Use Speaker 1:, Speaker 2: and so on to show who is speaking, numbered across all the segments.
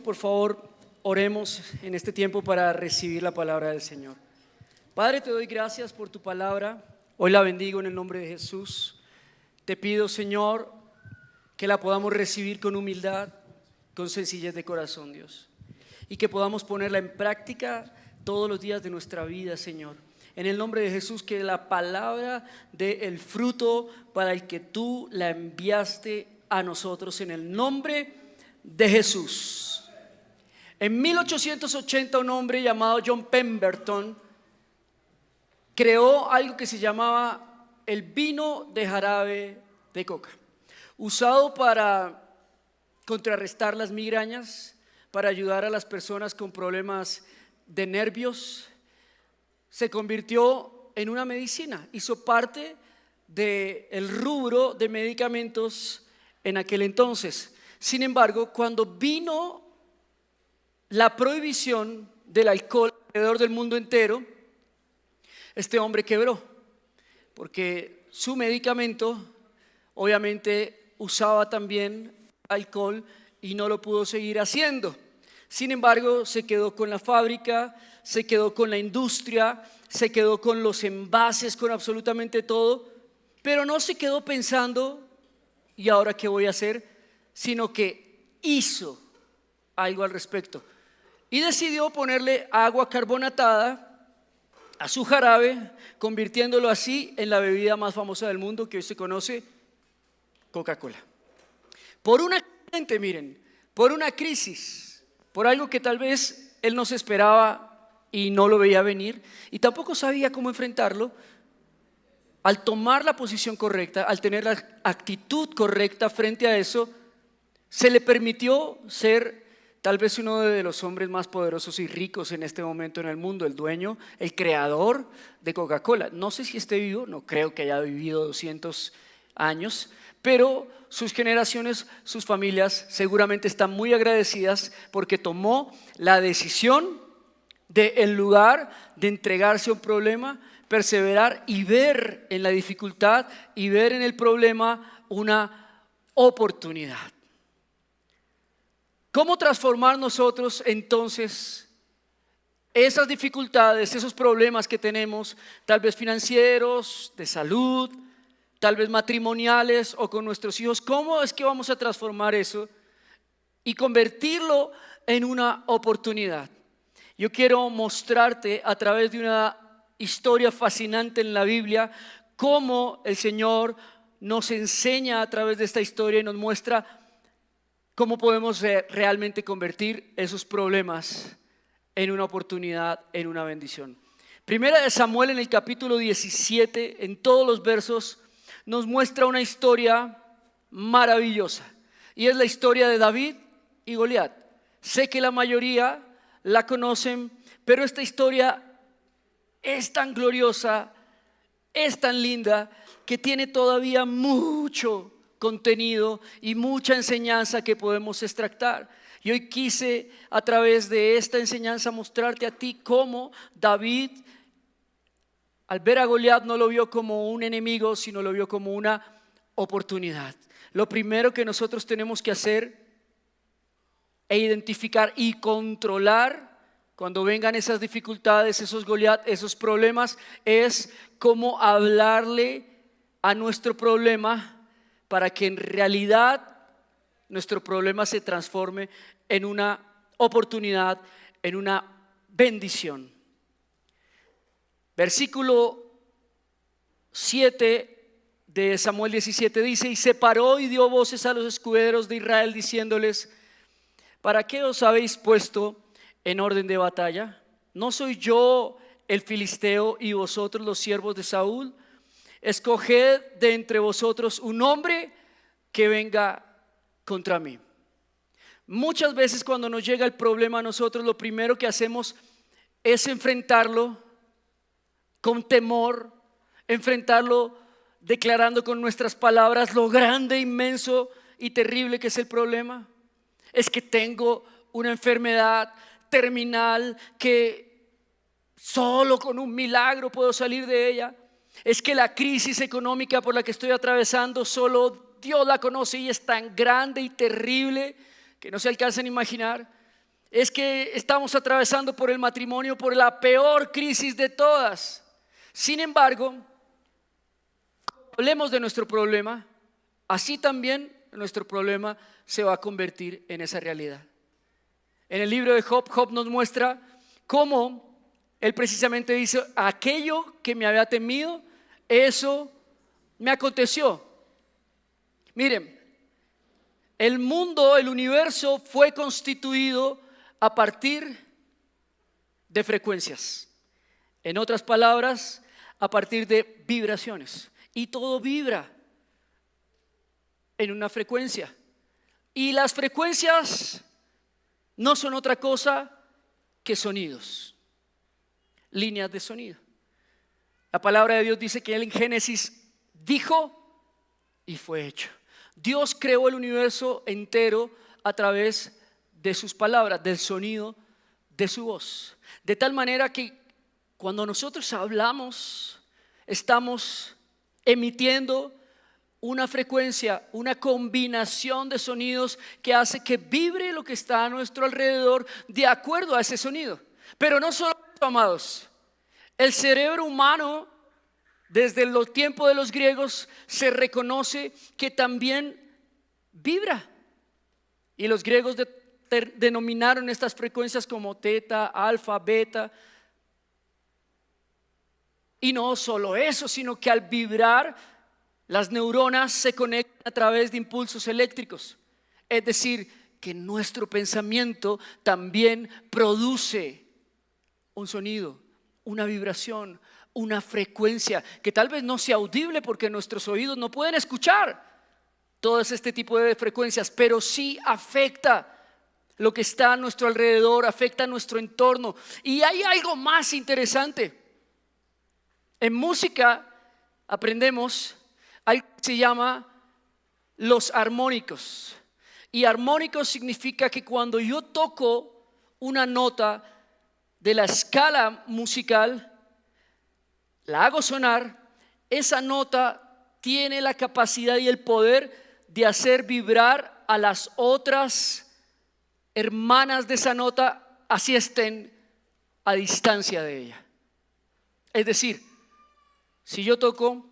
Speaker 1: por favor, oremos en este tiempo para recibir la palabra del Señor. Padre, te doy gracias por tu palabra. Hoy la bendigo en el nombre de Jesús. Te pido, Señor, que la podamos recibir con humildad, con sencillez de corazón, Dios, y que podamos ponerla en práctica todos los días de nuestra vida, Señor. En el nombre de Jesús, que la palabra dé el fruto para el que tú la enviaste a nosotros, en el nombre de Jesús. En 1880 un hombre llamado John Pemberton creó algo que se llamaba el vino de jarabe de coca, usado para contrarrestar las migrañas, para ayudar a las personas con problemas de nervios. Se convirtió en una medicina, hizo parte del rubro de medicamentos en aquel entonces. Sin embargo, cuando vino la prohibición del alcohol alrededor del mundo entero, este hombre quebró, porque su medicamento obviamente usaba también alcohol y no lo pudo seguir haciendo. Sin embargo, se quedó con la fábrica, se quedó con la industria, se quedó con los envases, con absolutamente todo, pero no se quedó pensando, ¿y ahora qué voy a hacer?, sino que hizo algo al respecto y decidió ponerle agua carbonatada a su jarabe, convirtiéndolo así en la bebida más famosa del mundo, que hoy se conoce, Coca-Cola. Por un accidente, miren, por una crisis, por algo que tal vez él no se esperaba y no lo veía venir y tampoco sabía cómo enfrentarlo, al tomar la posición correcta, al tener la actitud correcta frente a eso, se le permitió ser tal vez uno de los hombres más poderosos y ricos en este momento en el mundo, el dueño, el creador de Coca-Cola. No sé si esté vivo, no creo que haya vivido 200 años, pero sus generaciones, sus familias seguramente están muy agradecidas porque tomó la decisión de, en lugar de entregarse a un problema, perseverar y ver en la dificultad y ver en el problema una oportunidad. ¿Cómo transformar nosotros entonces esas dificultades, esos problemas que tenemos, tal vez financieros, de salud, tal vez matrimoniales o con nuestros hijos? ¿Cómo es que vamos a transformar eso y convertirlo en una oportunidad? Yo quiero mostrarte a través de una historia fascinante en la Biblia cómo el Señor nos enseña a través de esta historia y nos muestra cómo podemos realmente convertir esos problemas en una oportunidad, en una bendición. Primera de Samuel, en el capítulo 17, en todos los versos, nos muestra una historia maravillosa. Y es la historia de David y Goliat. Sé que la mayoría la conocen, pero esta historia es tan gloriosa, es tan linda, que tiene todavía mucho contenido y mucha enseñanza que podemos extractar. Y hoy quise a través de esta enseñanza mostrarte a ti cómo David, al ver a Goliat, no lo vio como un enemigo, sino lo vio como una oportunidad. Lo primero que nosotros tenemos que hacer e identificar y controlar cuando vengan esas dificultades, esos Goliat, esos problemas, es cómo hablarle a nuestro problema para que en realidad nuestro problema se transforme en una oportunidad, en una bendición. Versículo 7 de Samuel 17 dice: y se paró y dio voces a los escuderos de Israel diciéndoles: ¿para qué os habéis puesto en orden de batalla? ¿No soy yo el filisteo y vosotros los siervos de Saúl? Escoged de entre vosotros un hombre que venga contra mí. Muchas veces cuando nos llega el problema a nosotros, lo primero que hacemos es enfrentarlo con temor, enfrentarlo declarando con nuestras palabras lo grande, inmenso y terrible que es el problema. Es que tengo una enfermedad terminal que solo con un milagro puedo salir de ella. Es que la crisis económica por la que estoy atravesando solo Dios la conoce y es tan grande y terrible que no se alcanzan a imaginar. es que estamos atravesando por el matrimonio por la peor crisis de todas. Sin embargo, hablemos de nuestro problema, así también nuestro problema se va a convertir en esa realidad. En el libro de Job, Job nos muestra cómo él precisamente dice: aquello que me había temido, eso me aconteció. Miren, el mundo, el universo fue constituido a partir de frecuencias. En otras palabras, a partir de vibraciones. Y todo vibra en una frecuencia. Y las frecuencias no son otra cosa que sonidos, líneas de sonido. La palabra de Dios dice que Él en Génesis dijo y fue hecho. Dios creó el universo entero a través de sus palabras, del sonido de su voz. De tal manera que cuando nosotros hablamos, estamos emitiendo una frecuencia, una combinación de sonidos que hace que vibre lo que está a nuestro alrededor de acuerdo a ese sonido. Pero no solo eso, amados. El cerebro humano, desde los tiempos de los griegos, se reconoce que también vibra. Y los griegos denominaron estas frecuencias como teta, alfa, beta. Y no solo eso, sino que al vibrar, las neuronas se conectan a través de impulsos eléctricos. Es decir, que nuestro pensamiento también produce un sonido, una vibración, una frecuencia que tal vez no sea audible porque nuestros oídos no pueden escuchar todo este tipo de frecuencias, pero sí afecta lo que está a nuestro alrededor, afecta nuestro entorno. Y hay algo más interesante. En música aprendemos algo que se llama los armónicos. Y armónicos significa que cuando yo toco una nota de la escala musical, la hago sonar, esa nota tiene la capacidad y el poder de hacer vibrar a las otras hermanas de esa nota, así estén a distancia de ella. Es decir, si yo toco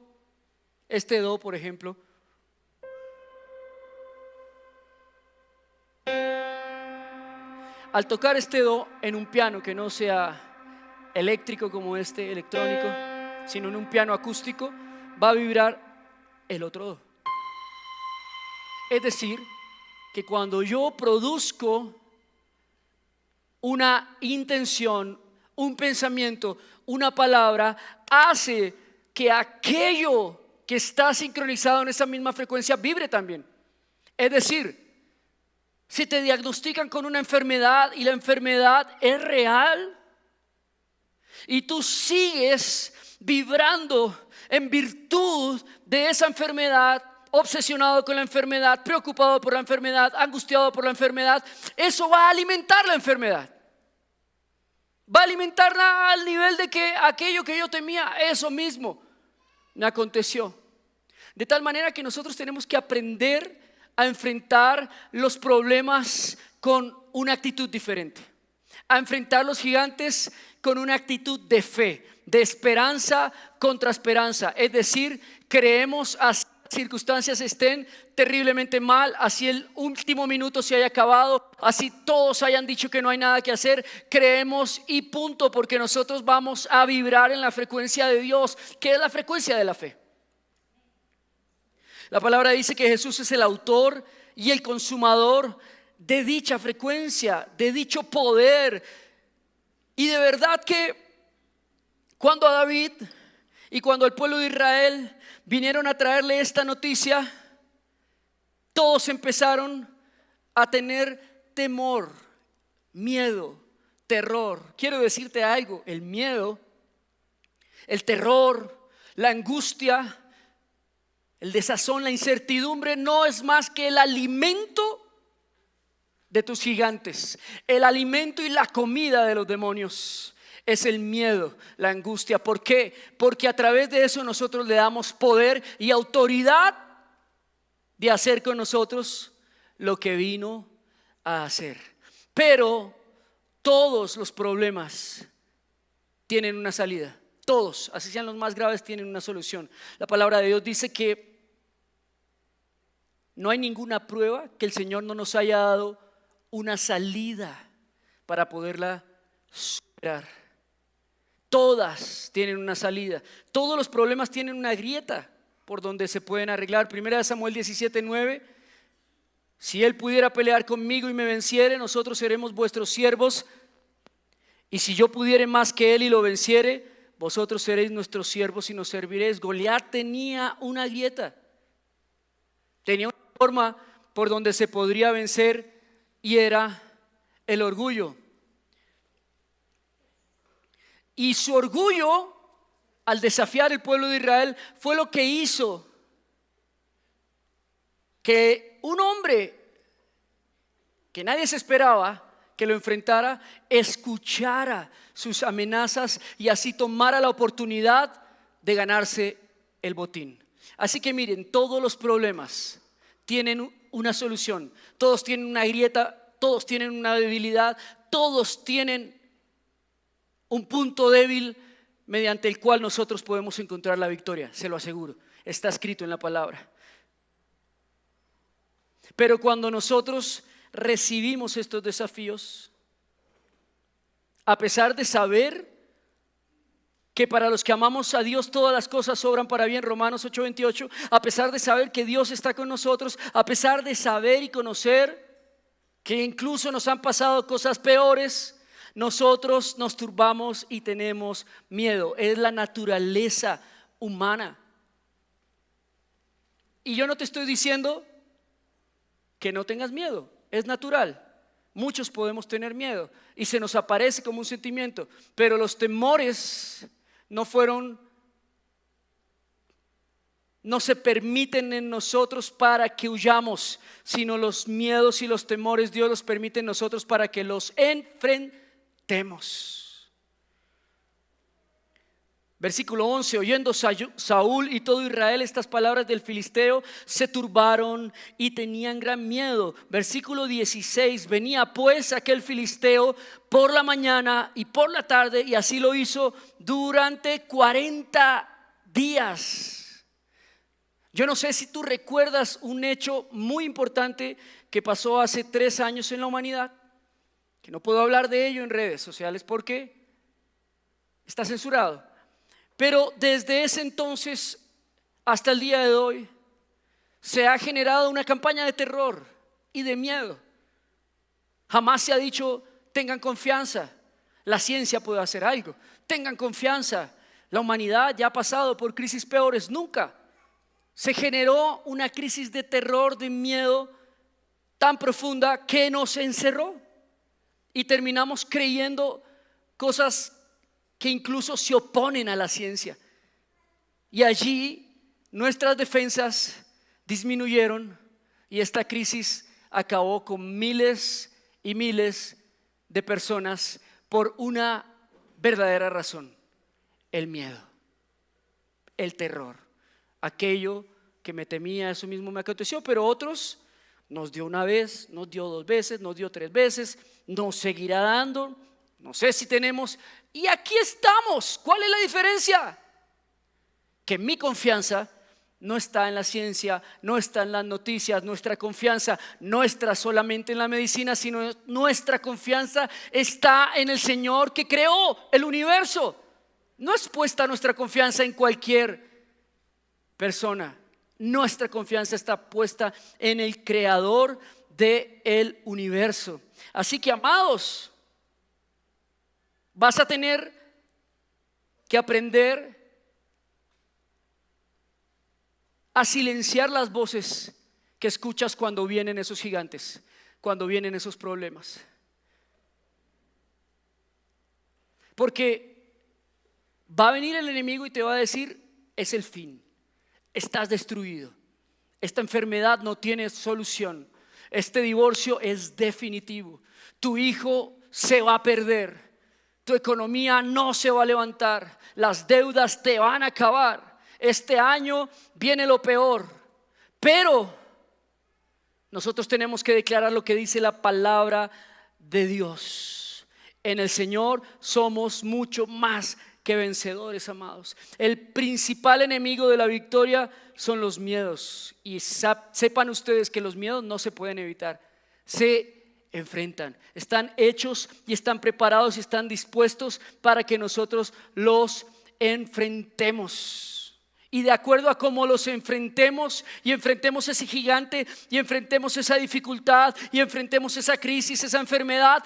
Speaker 1: este do, por ejemplo, al tocar este do en un piano que no sea eléctrico como este, electrónico, sino en un piano acústico, va a vibrar el otro do. Es decir, que cuando yo produzco una intención, un pensamiento, una palabra, hace que aquello que está sincronizado en esa misma frecuencia vibre también. Es decir, si te diagnostican con una enfermedad y la enfermedad es real y tú sigues vibrando en virtud de esa enfermedad, obsesionado con la enfermedad, preocupado por la enfermedad, angustiado por la enfermedad, eso va a alimentar la enfermedad. Va a alimentarla al nivel de que aquello que yo temía, eso mismo me aconteció. De tal manera que nosotros tenemos que aprender a enfrentar los problemas con una actitud diferente, a enfrentar los gigantes con una actitud de fe, de esperanza contra esperanza. Es decir, creemos así las circunstancias estén terriblemente mal, así el último minuto se haya acabado, así todos hayan dicho que no hay nada que hacer, creemos y punto, porque nosotros vamos a vibrar en la frecuencia de Dios, que es la frecuencia de la fe. La palabra dice que Jesús es el autor y el consumador de dicha frecuencia, de dicho poder. Y de verdad que cuando a David y cuando el pueblo de Israel vinieron a traerle esta noticia, todos empezaron a tener temor, miedo, terror. Quiero decirte algo: el miedo, el terror, la angustia, el desazón, la incertidumbre no es más que el alimento de tus gigantes. El alimento y la comida de los demonios es el miedo, la angustia. ¿Por qué? Porque a través de eso nosotros le damos poder y autoridad de hacer con nosotros lo que vino a hacer. Pero Todos los problemas tienen una salida. Todos, así sean los más graves, tienen una solución. La palabra de Dios dice que no hay ninguna prueba que el Señor no nos haya dado una salida para poderla superar. Todas tienen una salida. Todos los problemas tienen una grieta por donde se pueden arreglar. Primera de Samuel 17:9. Si él pudiera pelear conmigo y me venciere, nosotros seremos vuestros siervos. Y si yo pudiere más que él y lo venciere, vosotros seréis nuestros siervos y nos serviréis. Goliat tenía una grieta. Tenía una forma por donde se podría vencer y era el orgullo. Y su orgullo, al desafiar el pueblo de Israel, fue lo que hizo que un hombre que nadie se esperaba que lo enfrentara, escuchara sus amenazas y así tomara la oportunidad de ganarse el botín. Así que miren, todos los problemas tienen una solución, todos tienen una grieta, todos tienen una debilidad, todos tienen un punto débil mediante el cual nosotros podemos encontrar la victoria, se lo aseguro, está escrito en la palabra. Pero cuando nosotros recibimos estos desafíos, a pesar de saber que para los que amamos a Dios todas las cosas obran para bien, Romanos 8:28, a pesar de saber que Dios está con nosotros, a pesar de saber y conocer que incluso nos han pasado cosas peores, nosotros nos turbamos y tenemos miedo. Es la naturaleza humana. Y yo no te estoy diciendo que no tengas miedo, es natural. Muchos podemos tener miedo y se nos aparece como un sentimiento, pero los temores no se permiten en nosotros para que huyamos, sino los miedos y los temores Dios los permite en nosotros para que los enfrentemos. Versículo 11, oyendo Saúl y todo Israel estas palabras del filisteo, se turbaron y tenían gran miedo. Versículo 16, venía pues aquel filisteo por la mañana y por la tarde, y así lo hizo durante 40 días. Yo no sé si tú recuerdas un hecho muy importante que pasó hace 3 años en la humanidad, que no puedo hablar de ello en redes sociales porque está censurado. Pero desde ese entonces hasta el día de hoy se ha generado una campaña de terror y de miedo. Jamás se ha dicho tengan confianza, la ciencia puede hacer algo, tengan confianza, la humanidad ya ha pasado por crisis peores. Nunca se generó una crisis de terror, de miedo tan profunda que nos encerró y terminamos creyendo cosas que incluso se oponen a la ciencia. Y allí nuestras defensas disminuyeron y esta crisis acabó con miles y miles de personas por una verdadera razón: el miedo, el terror. Aquello que me temía, eso mismo me aconteció, pero otros nos dio una vez, nos dio 2 veces, nos dio 3 veces, nos seguirá dando. No sé si tenemos, y aquí estamos. ¿Cuál es la diferencia? Que mi confianza no está en la ciencia, no está en las noticias. Nuestra confianza no está solamente en la medicina, sino nuestra confianza está en el Señor que creó el universo. No es puesta nuestra confianza en cualquier persona. Nuestra confianza está puesta en el creador del universo. Así que, amados, vas a tener que aprender a silenciar las voces que escuchas cuando vienen esos gigantes, cuando vienen esos problemas. Porque va a venir el enemigo y te va a decir: es el fin, estás destruido, esta enfermedad no tiene solución, este divorcio es definitivo, tu hijo se va a perder, tu economía no se va a levantar, las deudas te van a acabar, este año viene lo peor. Pero nosotros tenemos que declarar lo que dice la palabra de Dios. En el Señor somos mucho más que vencedores, amados. El principal enemigo de la victoria son los miedos. Y sepan ustedes que los miedos no se pueden evitar. Se enfrentan. Están hechos y están preparados y están dispuestos para que nosotros los enfrentemos. Y de acuerdo a cómo los enfrentemos y enfrentemos ese gigante y enfrentemos esa dificultad y enfrentemos esa crisis, esa enfermedad,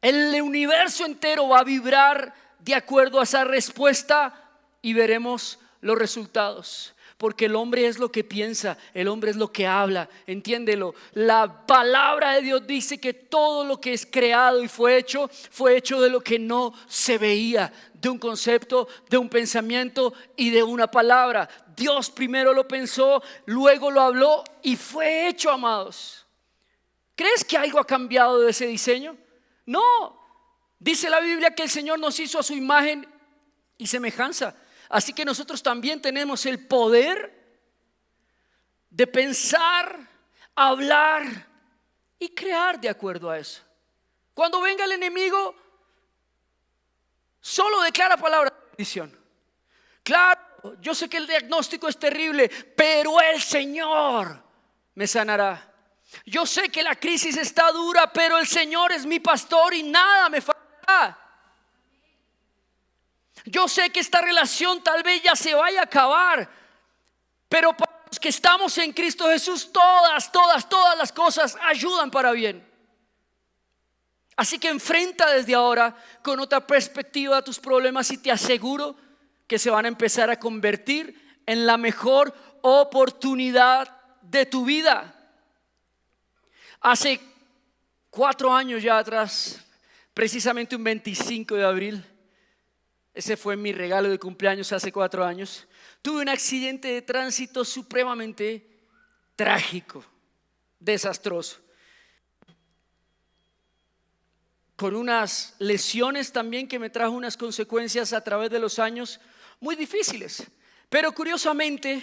Speaker 1: el universo entero va a vibrar de acuerdo a esa respuesta y veremos los resultados. Porque el hombre es lo que piensa, el hombre es lo que habla, entiéndelo. La palabra de Dios dice que todo lo que es creado y fue hecho de lo que no se veía, de un concepto, de un pensamiento y de una palabra. Dios primero lo pensó, luego lo habló y fue hecho, amados. ¿Crees que algo ha cambiado de ese diseño? No, dice la Biblia que el Señor nos hizo a su imagen y semejanza. Así que nosotros también tenemos el poder de pensar, hablar y crear de acuerdo a eso. Cuando venga el enemigo, solo declara palabras de bendición. Claro, yo sé que el diagnóstico es terrible, pero el Señor me sanará. Yo sé que la crisis está dura, pero el Señor es mi pastor y nada me faltará. Yo sé que esta relación tal vez ya se vaya a acabar, pero para los que estamos en Cristo Jesús, todas las cosas ayudan para bien. Así que enfrenta desde ahora con otra perspectiva a tus problemas y te aseguro que se van a empezar a convertir en la mejor oportunidad de tu vida. Hace 4 años ya atrás, precisamente un 25 de abril, ese fue mi regalo de cumpleaños hace 4 años, tuve un accidente de tránsito supremamente trágico, desastroso, con unas lesiones también que me trajo unas consecuencias a través de los años muy difíciles. Pero curiosamente,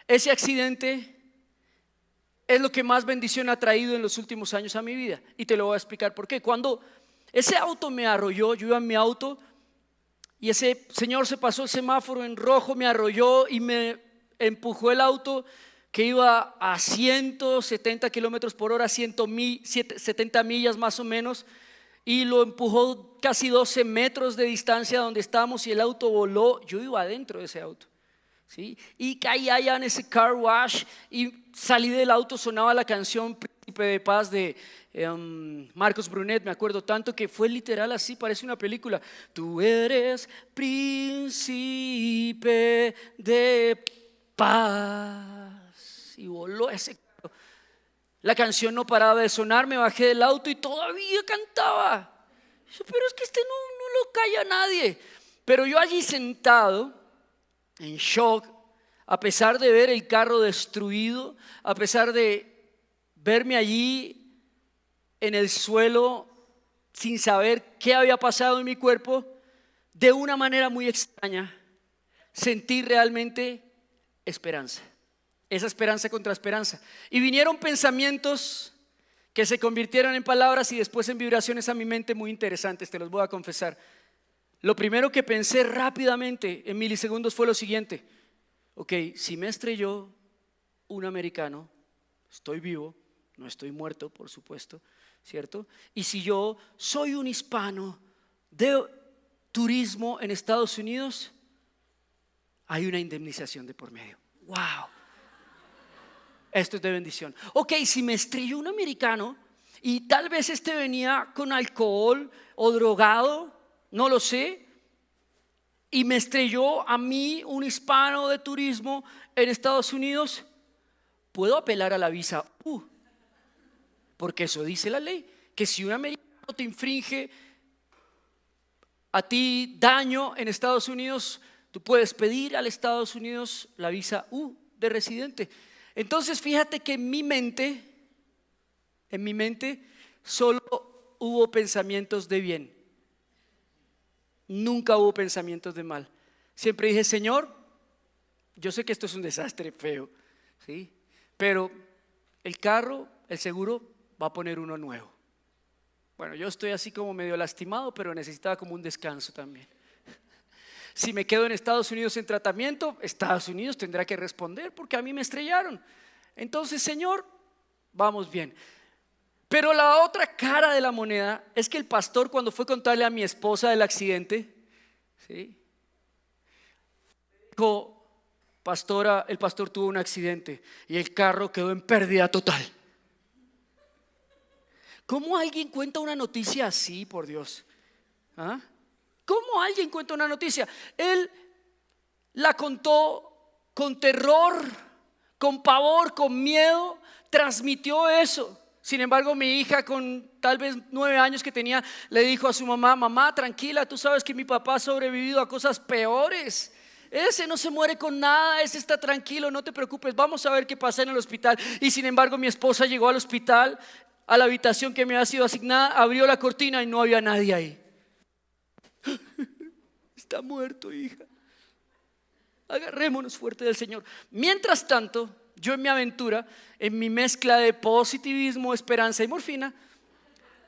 Speaker 1: ese accidente es lo que más bendición ha traído en los últimos años a mi vida. Y te lo voy a explicar por qué. Cuando ese auto me arrolló, yo iba en mi auto y ese señor se pasó el semáforo en rojo, me arrolló y me empujó el auto que iba a 170 kilómetros por hora, 70 millas más o menos, y lo empujó casi 12 metros de distancia donde estábamos y el auto voló. Yo iba adentro de ese auto, ¿sí? Y caí allá en ese car wash y salí del auto, sonaba la canción Príncipe de Paz de Marcos Brunet, me acuerdo tanto que fue literal así, parece una película. Tú eres príncipe de paz. Y voló ese carro. La canción no paraba de sonar, me bajé del auto y todavía cantaba. Pero es que no lo calla nadie. Pero yo allí sentado, en shock, a pesar de ver el carro destruido, a pesar de verme allí en el suelo sin saber qué había pasado en mi cuerpo, de una manera muy extraña, sentí realmente esperanza. Esa esperanza contra esperanza. Y vinieron pensamientos que se convirtieron en palabras y después en vibraciones a mi mente muy interesantes, te los voy a confesar. Lo primero que pensé rápidamente en milisegundos fue lo siguiente: ok, si me estrelló un americano, estoy vivo, no estoy muerto, por supuesto, ¿cierto? Y si yo soy un hispano de turismo en Estados Unidos, hay una indemnización de por medio. ¡Wow! Esto es de bendición. Ok, si me estrelló un americano y tal vez este venía con alcohol o drogado, no lo sé, y me estrelló a mí un hispano de turismo en Estados Unidos, puedo apelar a la visa U, porque eso dice la ley, que si un americano te infringe a ti daño en Estados Unidos, tú puedes pedir al Estados Unidos la visa U de residente. Entonces fíjate que en mi mente solo hubo pensamientos de bien. Nunca hubo pensamientos de mal. Siempre dije: Señor, yo sé que esto es un desastre feo, ¿sí? Pero el carro, el seguro va a poner uno nuevo. Bueno, yo estoy así como medio lastimado, pero necesitaba como un descanso también. Si me quedo en Estados Unidos en tratamiento, Estados Unidos tendrá que responder porque a mí me estrellaron. Entonces, Señor, vamos bien. Pero la otra cara de la moneda es que el pastor, cuando fue a contarle a mi esposa del accidente, ¿sí?, dijo: pastora, el pastor tuvo un accidente y el carro quedó en pérdida total. ¿Cómo alguien cuenta una noticia así, por Dios? ¿Ah? ¿Cómo alguien cuenta una noticia? Él la contó con terror, con pavor, con miedo, transmitió eso. Sin embargo, mi hija, con tal vez 9 años que tenía, le dijo a su mamá: mamá, tranquila, tú sabes que mi papá ha sobrevivido a cosas peores. Ese no se muere con nada, ese está tranquilo, no te preocupes, vamos a ver qué pasa en el hospital. Y sin embargo, mi esposa llegó al hospital, a la habitación que me había sido asignada, abrió la cortina y no había nadie ahí. Está muerto, hija. Agarrémonos fuerte del Señor. Mientras tanto, yo en mi aventura, en mi mezcla de positivismo, esperanza y morfina,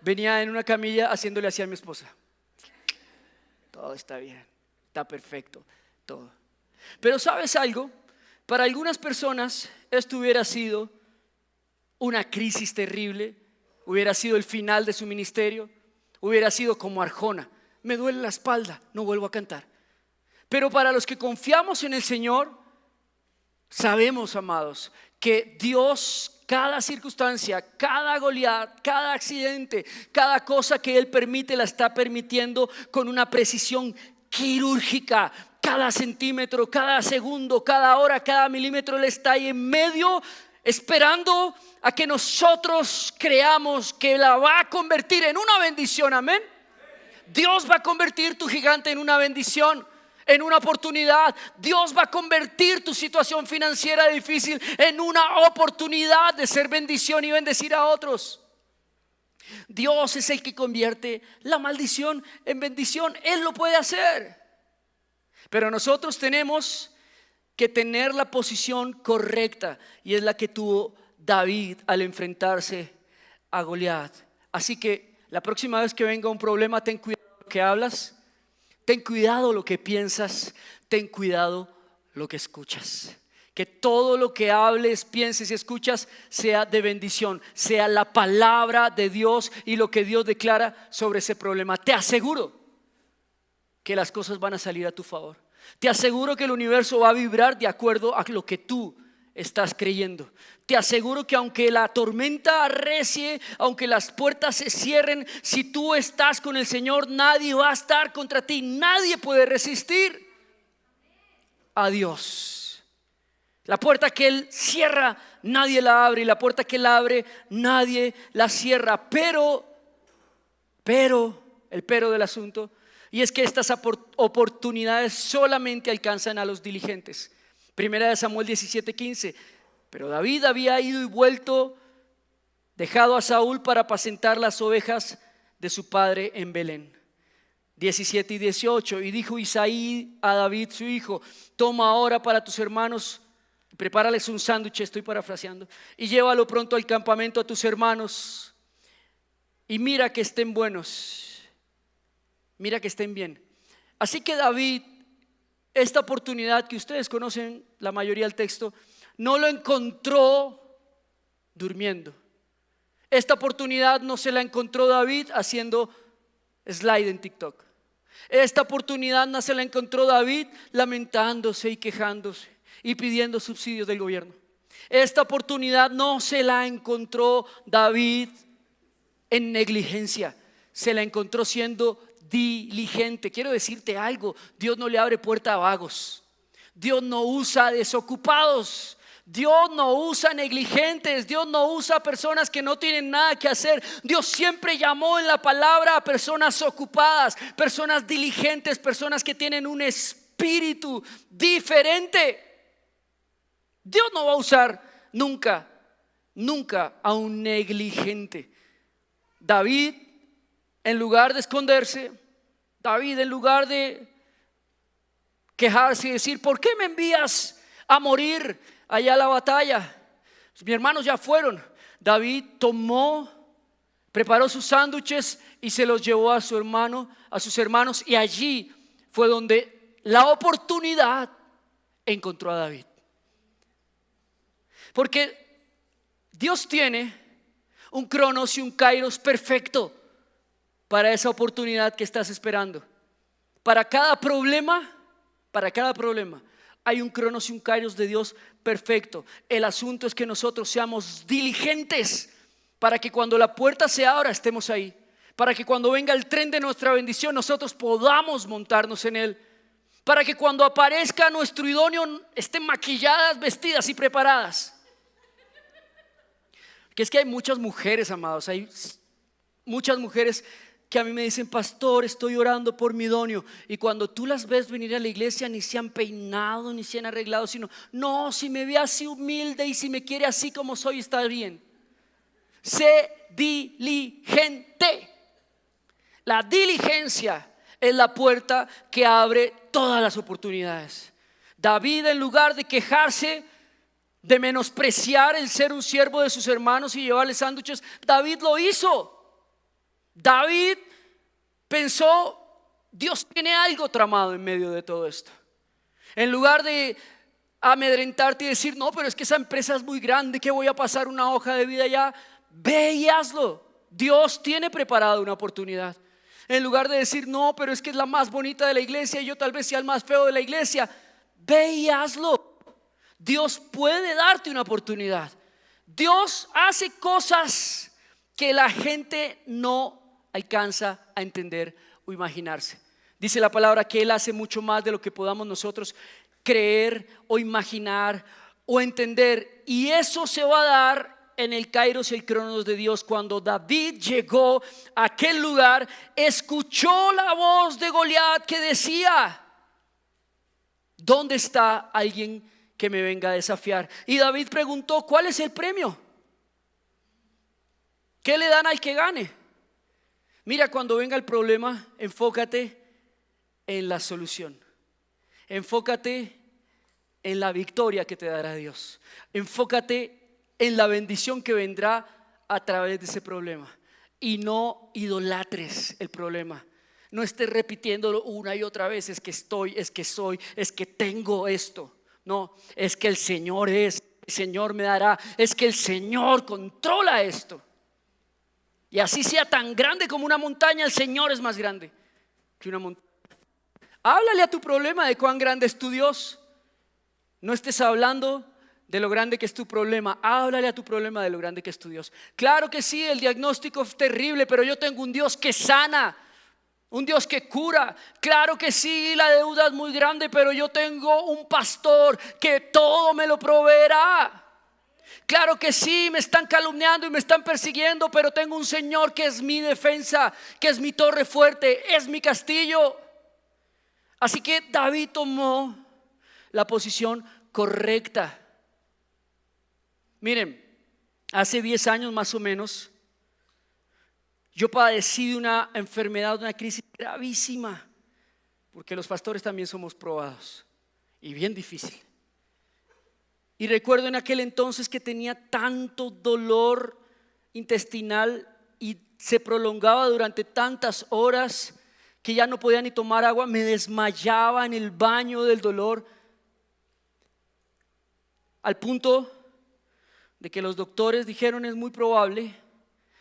Speaker 1: venía en una camilla haciéndole así a mi esposa: todo está bien, está perfecto, todo. Pero ¿sabes algo? Para algunas personas esto hubiera sido una crisis terrible, hubiera sido el final de su ministerio, hubiera sido como Arjona: me duele la espalda, no vuelvo a cantar. Pero para los que confiamos en el Señor, sabemos, amados, que Dios, cada circunstancia, cada Goliat, cada accidente, cada cosa que Él permite, la está permitiendo con una precisión quirúrgica. Cada centímetro, cada segundo, cada hora, cada milímetro, Él está ahí en medio, esperando a que nosotros creamos que la va a convertir en una bendición. Amén. Dios va a convertir tu gigante en una bendición, en una oportunidad. Dios va a convertir tu situación financiera difícil en una oportunidad de ser bendición y bendecir a otros. Dios es el que convierte la maldición en bendición. Él lo puede hacer. Pero nosotros tenemos que tener la posición correcta, y es la que tuvo David al enfrentarse a Goliat. Así que la próxima vez que venga un problema, ten cuidado lo que hablas, ten cuidado lo que piensas, ten cuidado lo que escuchas. Que todo lo que hables, pienses y escuchas sea de bendición, sea la palabra de Dios y lo que Dios declara sobre ese problema. Te aseguro que las cosas van a salir a tu favor. Te aseguro que el universo va a vibrar de acuerdo a lo que tú estás creyendo. Te aseguro que aunque la tormenta arrecie, aunque las puertas se cierren, si tú estás con el Señor, nadie va a estar contra ti. Nadie puede resistir a Dios. La puerta que Él cierra, nadie la abre, y la puerta que Él abre, nadie la cierra. Pero el pero del asunto, y es que estas oportunidades solamente alcanzan a los diligentes. Primera de Samuel 17:15. Pero David había ido y vuelto, dejado a Saúl para apacentar las ovejas de su padre en Belén. 17 y 18. Y dijo Isaí a David su hijo: toma ahora para tus hermanos, prepárales un sándwich, estoy parafraseando, y llévalo pronto al campamento a tus hermanos, y mira que estén buenos, mira que estén bien. Así que David, esta oportunidad que ustedes conocen la mayoría del texto, no lo encontró durmiendo. Esta oportunidad no se la encontró David haciendo slide en TikTok. Esta oportunidad no se la encontró David lamentándose y quejándose y pidiendo subsidios del gobierno. Esta oportunidad no se la encontró David en negligencia, se la encontró siendo diligente. Quiero decirte algo: Dios no le abre puerta a vagos. Dios no usa desocupados. Dios no usa negligentes. Dios no usa personas que no tienen nada que hacer. Dios siempre llamó en la palabra a personas ocupadas, personas diligentes, personas que tienen un espíritu diferente. Dios no va a usar nunca a un negligente. David, en lugar de esconderse, David, en lugar de quejarse y decir: ¿por qué me envías a morir allá a la batalla? Mis hermanos ya fueron. David tomó Preparó sus sándwiches y se los llevó a sus hermanos, y allí fue donde la oportunidad encontró a David. Porque Dios tiene un cronos y un kairos perfecto para esa oportunidad que estás esperando. Para cada problema hay un cronos y un kairos de Dios perfecto. El asunto es que nosotros seamos diligentes para que cuando la puerta se abra estemos ahí, para que cuando venga el tren de nuestra bendición nosotros podamos montarnos en él, para que cuando aparezca nuestro idóneo estén maquilladas, vestidas y preparadas. Que es que hay muchas mujeres, amados, hay muchas mujeres que a mí me dicen: pastor, estoy orando por mi idóneo, y cuando tú las ves venir a la iglesia ni se han peinado ni se han arreglado, sino: no, si me ve así humilde y si me quiere así como soy está bien. Sé diligente. La diligencia es la puerta que abre todas las oportunidades. David, en lugar de quejarse, de menospreciar el ser un siervo de sus hermanos y llevarles sándwiches, David lo hizo. David pensó: Dios tiene algo tramado en medio de todo esto. En lugar de amedrentarte y decir: no, pero es que esa empresa es muy grande, que voy a pasar una hoja de vida allá, ve y hazlo. Dios tiene preparado una oportunidad. En lugar de decir: no, pero es que es la más bonita de la iglesia y yo tal vez sea el más feo de la iglesia, ve y hazlo. Dios puede darte una oportunidad. Dios hace cosas que la gente no alcanza a entender o imaginarse. Dice la palabra que Él hace mucho más de lo que podamos nosotros creer o imaginar o entender, y eso se va a dar en el kairos y el cronos de Dios. Cuando David llegó a aquel lugar, escuchó la voz de Goliat que decía: ¿dónde está alguien que me venga a desafiar? Y David preguntó: ¿cuál es el premio? ¿Qué le dan al que gane? Mira, cuando venga el problema, enfócate en la solución. Enfócate en la victoria que te dará Dios. Enfócate en la bendición que vendrá a través de ese problema. Y no idolatres el problema. No estés repitiéndolo una y otra vez: es que estoy, es que soy, es que tengo esto. No, es que el Señor es, el Señor me dará, es que el Señor controla esto. Y así sea tan grande como una montaña, el Señor es más grande que una montaña. Háblale a tu problema de cuán grande es tu Dios. No estés hablando de lo grande que es tu problema. Háblale a tu problema de lo grande que es tu Dios. Claro que sí, el diagnóstico es terrible, pero yo tengo un Dios que sana, un Dios que cura. Claro que sí, la deuda es muy grande, pero yo tengo un pastor que todo me lo proveerá. Claro que sí, me están calumniando y me están persiguiendo, pero tengo un Señor que es mi defensa, que es mi torre fuerte, es mi castillo. Así que David tomó la posición correcta. Miren, hace 10 años más o menos, yo padecí de una enfermedad, de una crisis gravísima, porque los pastores también somos probados y bien difícil. Y recuerdo en aquel entonces que tenía tanto dolor intestinal y se prolongaba durante tantas horas que ya no podía ni tomar agua, me desmayaba en el baño del dolor, al punto de que los doctores dijeron: es muy probable,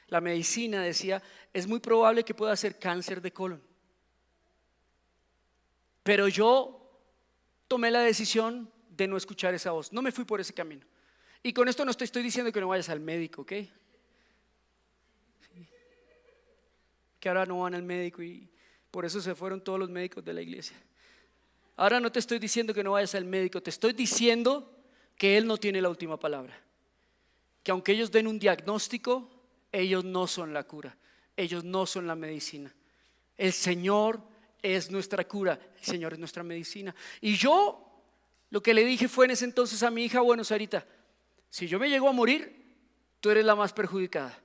Speaker 1: la medicina decía, es muy probable que pueda ser cáncer de colon. Pero yo tomé la decisión de no escuchar esa voz, no me fui por ese camino. Y con esto no te estoy diciendo que no vayas al médico, ¿ok? Sí. Que ahora no van al médico y por eso se fueron todos los médicos de la iglesia. Ahora no te estoy diciendo que no vayas al médico, te estoy diciendo que Él no tiene la última palabra. Que aunque ellos den un diagnóstico, ellos no son la cura, ellos no son la medicina. El Señor es nuestra cura, el Señor es nuestra medicina. Y yo lo que le dije fue en ese entonces a mi hija: bueno, Sarita, si yo me llego a morir, tú eres la más perjudicada.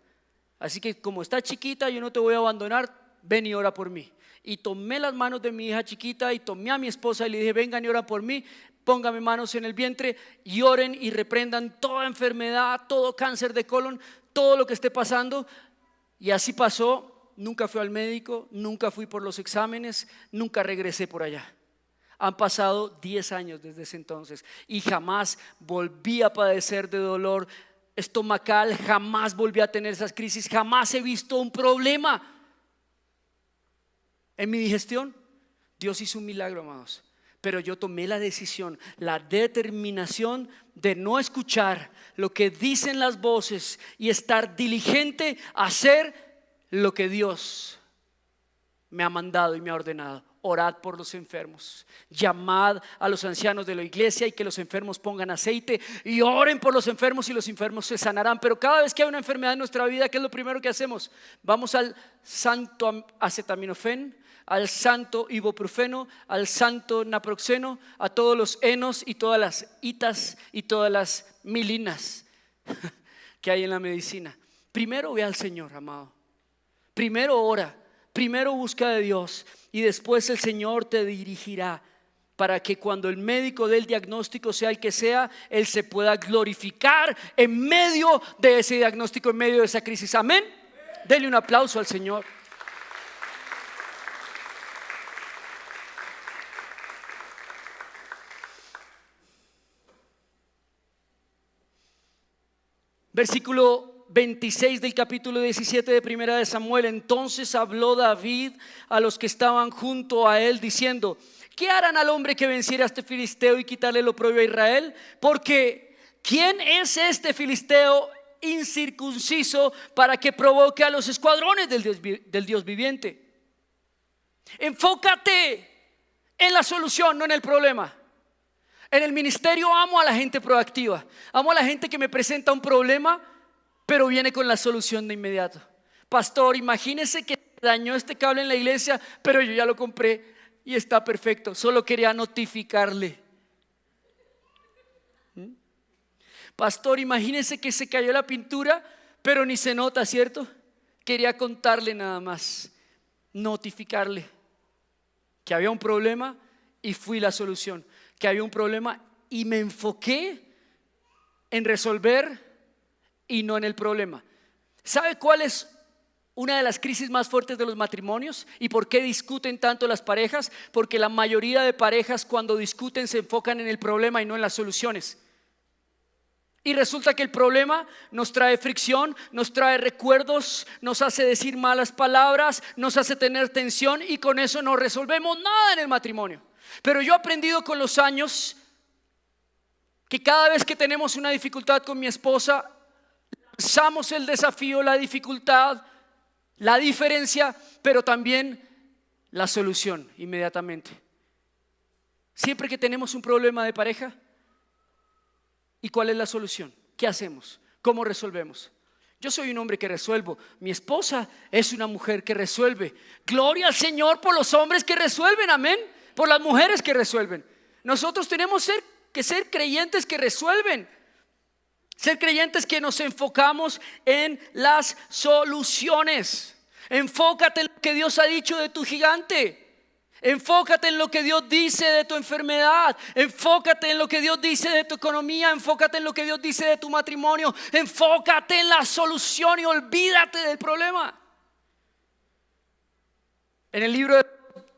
Speaker 1: Así que como está chiquita, yo no te voy a abandonar, ven y ora por mí. Y tomé las manos de mi hija chiquita y tomé a mi esposa y le dije: vengan y ora por mí, póngame manos en el vientre y oren y reprendan toda enfermedad, todo cáncer de colon, todo lo que esté pasando. Y así pasó, nunca fui al médico, nunca fui por los exámenes, nunca regresé por allá. Han pasado 10 años desde ese entonces y jamás volví a padecer de dolor estomacal, jamás volví a tener esas crisis, jamás he visto un problema en mi digestión. Dios hizo un milagro, amados. Pero yo tomé la decisión, la determinación de no escuchar lo que dicen las voces y estar diligente a hacer lo que Dios me ha mandado y me ha ordenado. Orad por los enfermos, llamad a los ancianos de la iglesia y que los enfermos pongan aceite y oren por los enfermos y los enfermos se sanarán. Pero cada vez que hay una enfermedad en nuestra vida, ¿qué es lo primero que hacemos? Vamos al santo acetaminofén, al santo ibuprofeno, al santo naproxeno, a todos los enos y todas las itas y todas las milinas que hay en la medicina. Primero ve al Señor, amado. Primero ora, primero busca de Dios y después el Señor te dirigirá para que cuando el médico dé el diagnóstico, sea el que sea, Él se pueda glorificar en medio de ese diagnóstico, en medio de esa crisis. Amén. Dele un aplauso al Señor. Versículo 26 del capítulo 17 de Primera de Samuel. Entonces habló David a los que estaban junto a él diciendo: ¿qué harán al hombre que venciera a este filisteo y quitarle el oprobio a Israel? Porque ¿quién es este filisteo incircunciso para que provoque a los escuadrones del Dios viviente? Enfócate en la solución, no en el problema. En el ministerio amo a la gente proactiva, amo a la gente que me presenta un problema pero viene con la solución de inmediato. Pastor, imagínese que dañó este cable en la iglesia, pero yo ya lo compré y está perfecto, solo quería notificarle. Pastor, imagínese que se cayó la pintura, pero ni se nota, ¿cierto? Quería contarle nada más, notificarle que había un problema y fui la solución, que había un problema y me enfoqué en resolver y no en el problema. ¿Sabe cuál es una de las crisis más fuertes de los matrimonios? ¿Y por qué discuten tanto las parejas? Porque la mayoría de parejas cuando discuten se enfocan en el problema y no en las soluciones. Y resulta que el problema nos trae fricción, nos trae recuerdos, nos hace decir malas palabras, nos hace tener tensión y con eso no resolvemos nada en el matrimonio. Pero yo he aprendido con los años que cada vez que tenemos una dificultad con mi esposa, lanzamos el desafío, la dificultad, la diferencia, pero también la solución inmediatamente. Siempre que tenemos un problema de pareja, ¿y cuál es la solución? ¿Qué hacemos? ¿Cómo resolvemos? Yo soy un hombre que resuelvo. Mi esposa es una mujer que resuelve. Gloria al Señor por los hombres que resuelven, amén. Por las mujeres que resuelven. Nosotros tenemos que ser creyentes que resuelven. Ser creyentes que nos enfocamos en las soluciones. Enfócate en lo que Dios ha dicho de tu gigante. Enfócate en lo que Dios dice de tu enfermedad. Enfócate en lo que Dios dice de tu economía. Enfócate en lo que Dios dice de tu matrimonio. Enfócate en la solución y olvídate del problema. En el libro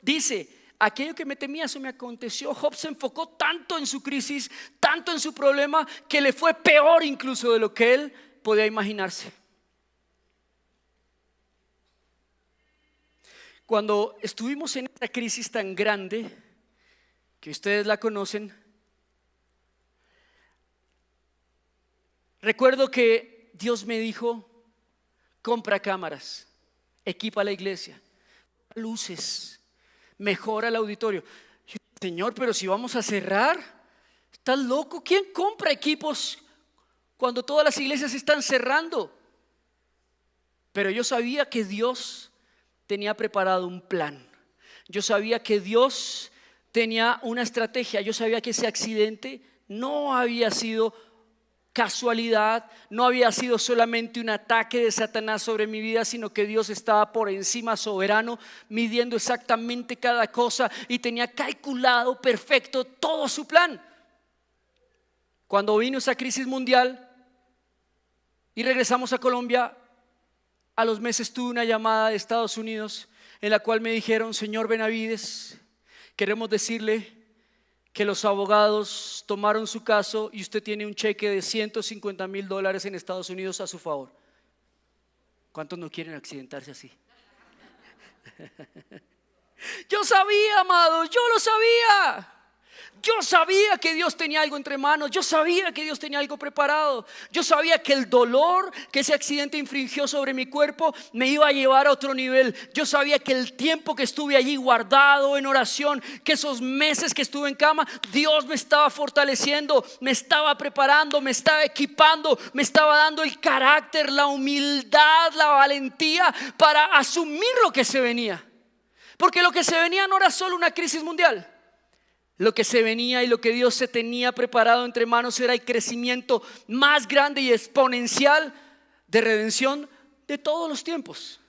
Speaker 1: dice: aquello que me temía, eso me aconteció. Job se enfocó tanto en su crisis, tanto en su problema, que le fue peor incluso de lo que él podía imaginarse. Cuando estuvimos en esta crisis tan grande, que ustedes la conocen, recuerdo que Dios me dijo: compra cámaras, equipa la iglesia, luces, mejora el auditorio. Yo, Señor, pero si vamos a cerrar, ¿estás loco? ¿Quién compra equipos cuando todas las iglesias están cerrando? Pero yo sabía que Dios tenía preparado un plan. Yo sabía que Dios tenía una estrategia. Yo sabía que ese accidente no había sido casualidad, no había sido solamente un ataque de Satanás sobre mi vida, sino que Dios estaba por encima, soberano, midiendo exactamente cada cosa y tenía calculado perfecto todo su plan. Cuando vino esa crisis mundial y regresamos a Colombia, a los meses tuve una llamada de Estados Unidos en la cual me dijeron: señor Benavides, queremos decirle que los abogados tomaron su caso y usted tiene un cheque de $150,000 en Estados Unidos a su favor. ¿Cuántos no quieren accidentarse así? Yo sabía, amados, yo lo sabía. Yo sabía que Dios tenía algo entre manos. Yo sabía que Dios tenía algo preparado. Yo sabía que el dolor que ese accidente infringió sobre mi cuerpo me iba a llevar a otro nivel. Yo sabía que el tiempo que estuve allí guardado en oración, que esos meses que estuve en cama, Dios me estaba fortaleciendo, me estaba preparando, me estaba equipando, me estaba dando el carácter, la humildad, la valentía para asumir lo que se venía. Porque lo que se venía no era solo una crisis mundial. Lo que se venía y lo que Dios se tenía preparado entre manos era el crecimiento más grande y exponencial de redención de todos los tiempos.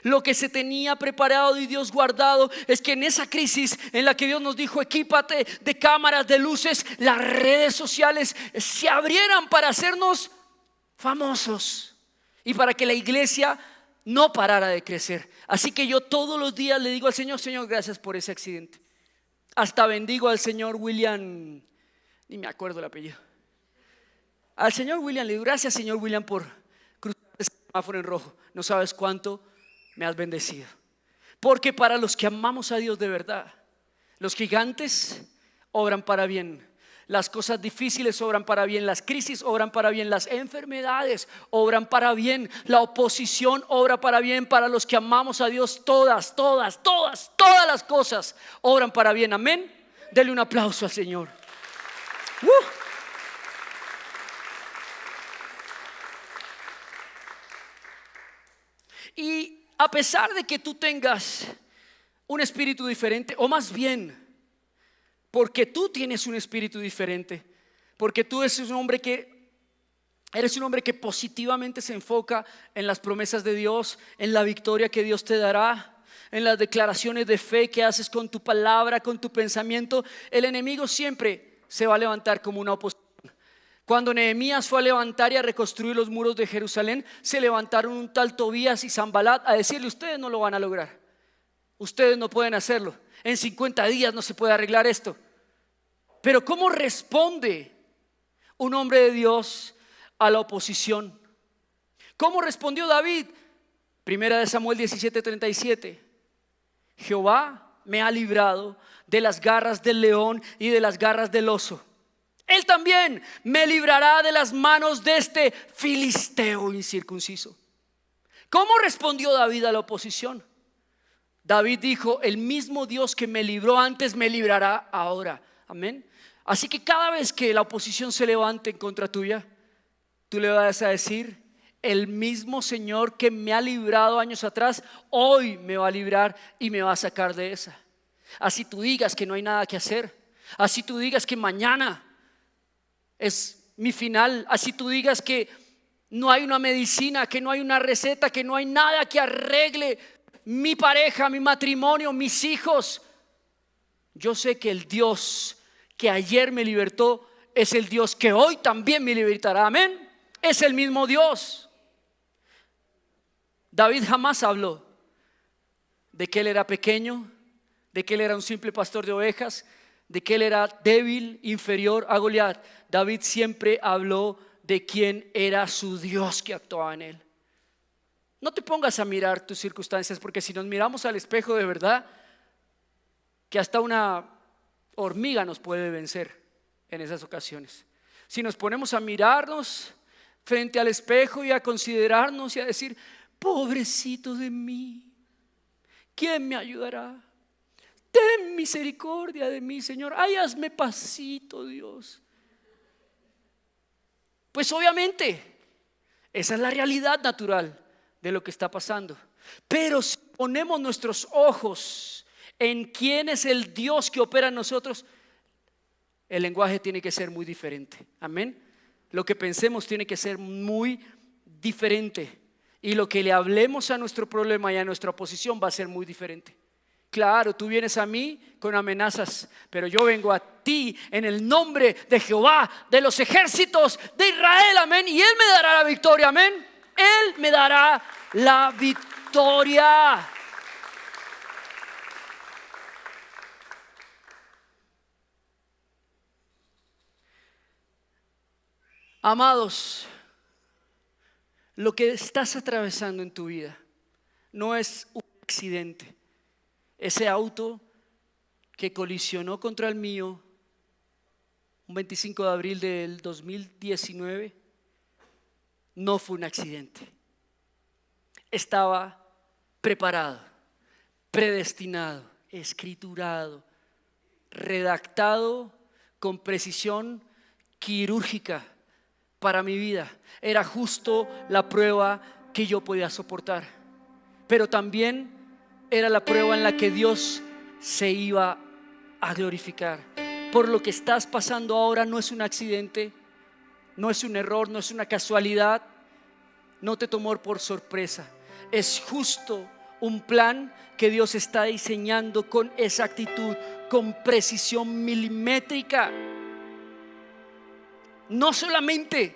Speaker 1: Lo que se tenía preparado y Dios guardado es que en esa crisis en la que Dios nos dijo: equípate de cámaras, de luces, las redes sociales se abrieran para hacernos famosos y para que la iglesia no parara de crecer. Así que yo todos los días le digo al Señor: Señor, gracias por ese accidente. Hasta bendigo al señor William, ni me acuerdo el apellido. Al señor William le digo: gracias, señor William, por cruzar el semáforo en rojo. No sabes cuánto me has bendecido. Porque para los que amamos a Dios de verdad, los gigantes obran para bien. Las cosas difíciles obran para bien, las crisis obran para bien, las enfermedades obran para bien, la oposición obra para bien. Para los que amamos a Dios, todas las cosas obran para bien. Amén. Dele un aplauso al Señor. Y a pesar de que tú tengas un espíritu diferente, o más bien porque tú tienes un espíritu diferente, porque tú eres un hombre que positivamente se enfoca en las promesas de Dios, en la victoria que Dios te dará, en las declaraciones de fe que haces con tu palabra, con tu pensamiento. El enemigo siempre se va a levantar como una oposición. Cuando Nehemías fue a levantar y a reconstruir los muros de Jerusalén, se levantaron un tal Tobías y Sanbalat a decirle: ustedes no lo van a lograr, ustedes no pueden hacerlo, en 50 días no se puede arreglar esto. Pero ¿cómo responde un hombre de Dios a la oposición? ¿Cómo respondió David? Primera de Samuel 17:37. Jehová me ha librado de las garras del león y de las garras del oso. Él también me librará de las manos de este filisteo incircunciso. ¿Cómo respondió David a la oposición? David dijo: el mismo Dios que me libró antes me librará ahora. Amén. Así que cada vez que la oposición se levante en contra tuya, tú le vas a decir: el mismo Señor que me ha librado años atrás, hoy me va a librar y me va a sacar de esa. Así tú digas que no hay nada que hacer, así tú digas que mañana es mi final, así tú digas que no hay una medicina, que no hay una receta, que no hay nada que arregle mi pareja, mi matrimonio, mis hijos. Yo sé que el Dios que ayer me libertó es el Dios que hoy también me libertará. Amén. Es el mismo Dios. David jamás habló de que él era pequeño, de que él era un simple pastor de ovejas, de que él era débil, inferior a Goliat. David siempre habló de quién era su Dios que actuaba en él. No te pongas a mirar tus circunstancias, porque si nos miramos al espejo de verdad, que hasta una hormiga nos puede vencer en esas ocasiones. Si nos ponemos a mirarnos frente al espejo y a considerarnos y a decir: pobrecito de mí, ¿quién me ayudará? Ten misericordia de mí, Señor. Ay, hazme pasito, Dios. Pues obviamente esa es la realidad natural de lo que está pasando. Pero si ponemos nuestros ojos en quién es el Dios que opera en nosotros, el lenguaje tiene que ser muy diferente. Amén. Lo que pensemos tiene que ser muy diferente, y lo que le hablemos a nuestro problema y a nuestra oposición va a ser muy diferente. Claro, tú vienes a mí con amenazas, pero yo vengo a ti en el nombre de Jehová de los ejércitos de Israel. Amén. Y Él me dará la victoria. Amén. Él me dará la victoria. Amados, lo que estás atravesando en tu vida no es un accidente. Ese auto que colisionó contra el mío un 25 de abril del 2019 no fue un accidente. Estaba preparado, predestinado, escriturado, redactado con precisión quirúrgica para mi vida. Era justo la prueba que yo podía soportar, pero también era la prueba en la que Dios se iba a glorificar. Por lo que estás pasando ahora no es un accidente, no es un error, no es una casualidad, no te tomó por sorpresa. Es justo un plan que Dios está diseñando con exactitud, con precisión milimétrica. No solamente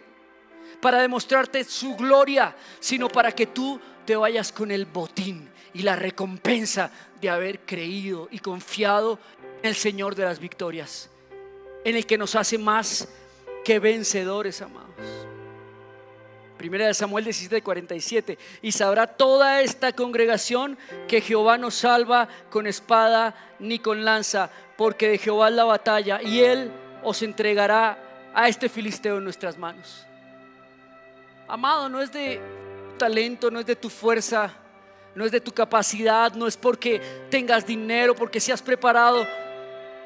Speaker 1: para demostrarte su gloria, sino para que tú te vayas con el botín y la recompensa de haber creído y confiado en el Señor de las victorias, en el que nos hace más que vencedores, amados. Primera de Samuel 17:47. Y sabrá toda esta congregación que Jehová no salva con espada ni con lanza, porque de Jehová es la batalla, y Él os entregará a este filisteo en nuestras manos. Amado, no es de tu talento, no es de tu fuerza, no es de tu capacidad, no es porque tengas dinero, porque seas preparado.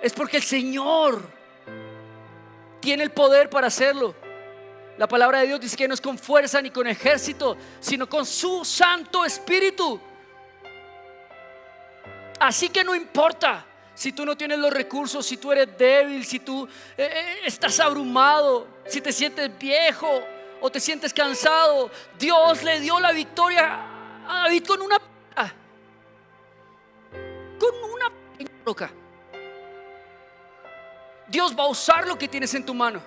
Speaker 1: Es porque el Señor tiene el poder para hacerlo. La palabra de Dios dice que no es con fuerza ni con ejército, sino con su Santo Espíritu. Así que no importa si tú no tienes los recursos, si tú eres débil, si tú estás abrumado, si te sientes viejo o te sientes cansado. Dios le dio la victoria a David con una pequeña roca. Dios va a usar lo que tienes en tu mano.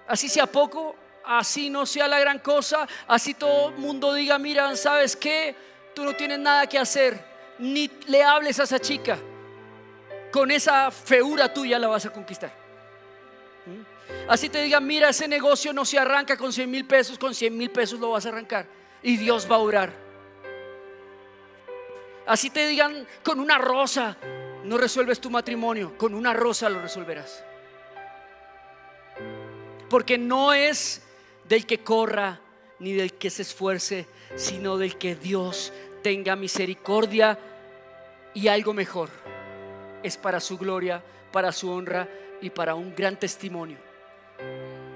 Speaker 1: Así sea poco, así no sea la gran cosa, así todo el mundo diga: mira, ¿sabes qué? Tú no tienes nada que hacer. Ni le hables a esa chica. Con esa feura tuya la vas a conquistar. Así te digan: mira, ese negocio no se arranca con 100,000 pesos. Con 100,000 pesos lo vas a arrancar y Dios va a orar. Así te digan: con una rosa no resuelves tu matrimonio. Con una rosa lo resolverás. Porque no es del que corra ni del que se esfuerce, sino del que Dios tenga misericordia. Y algo mejor, es para su gloria, para su honra y para un gran testimonio.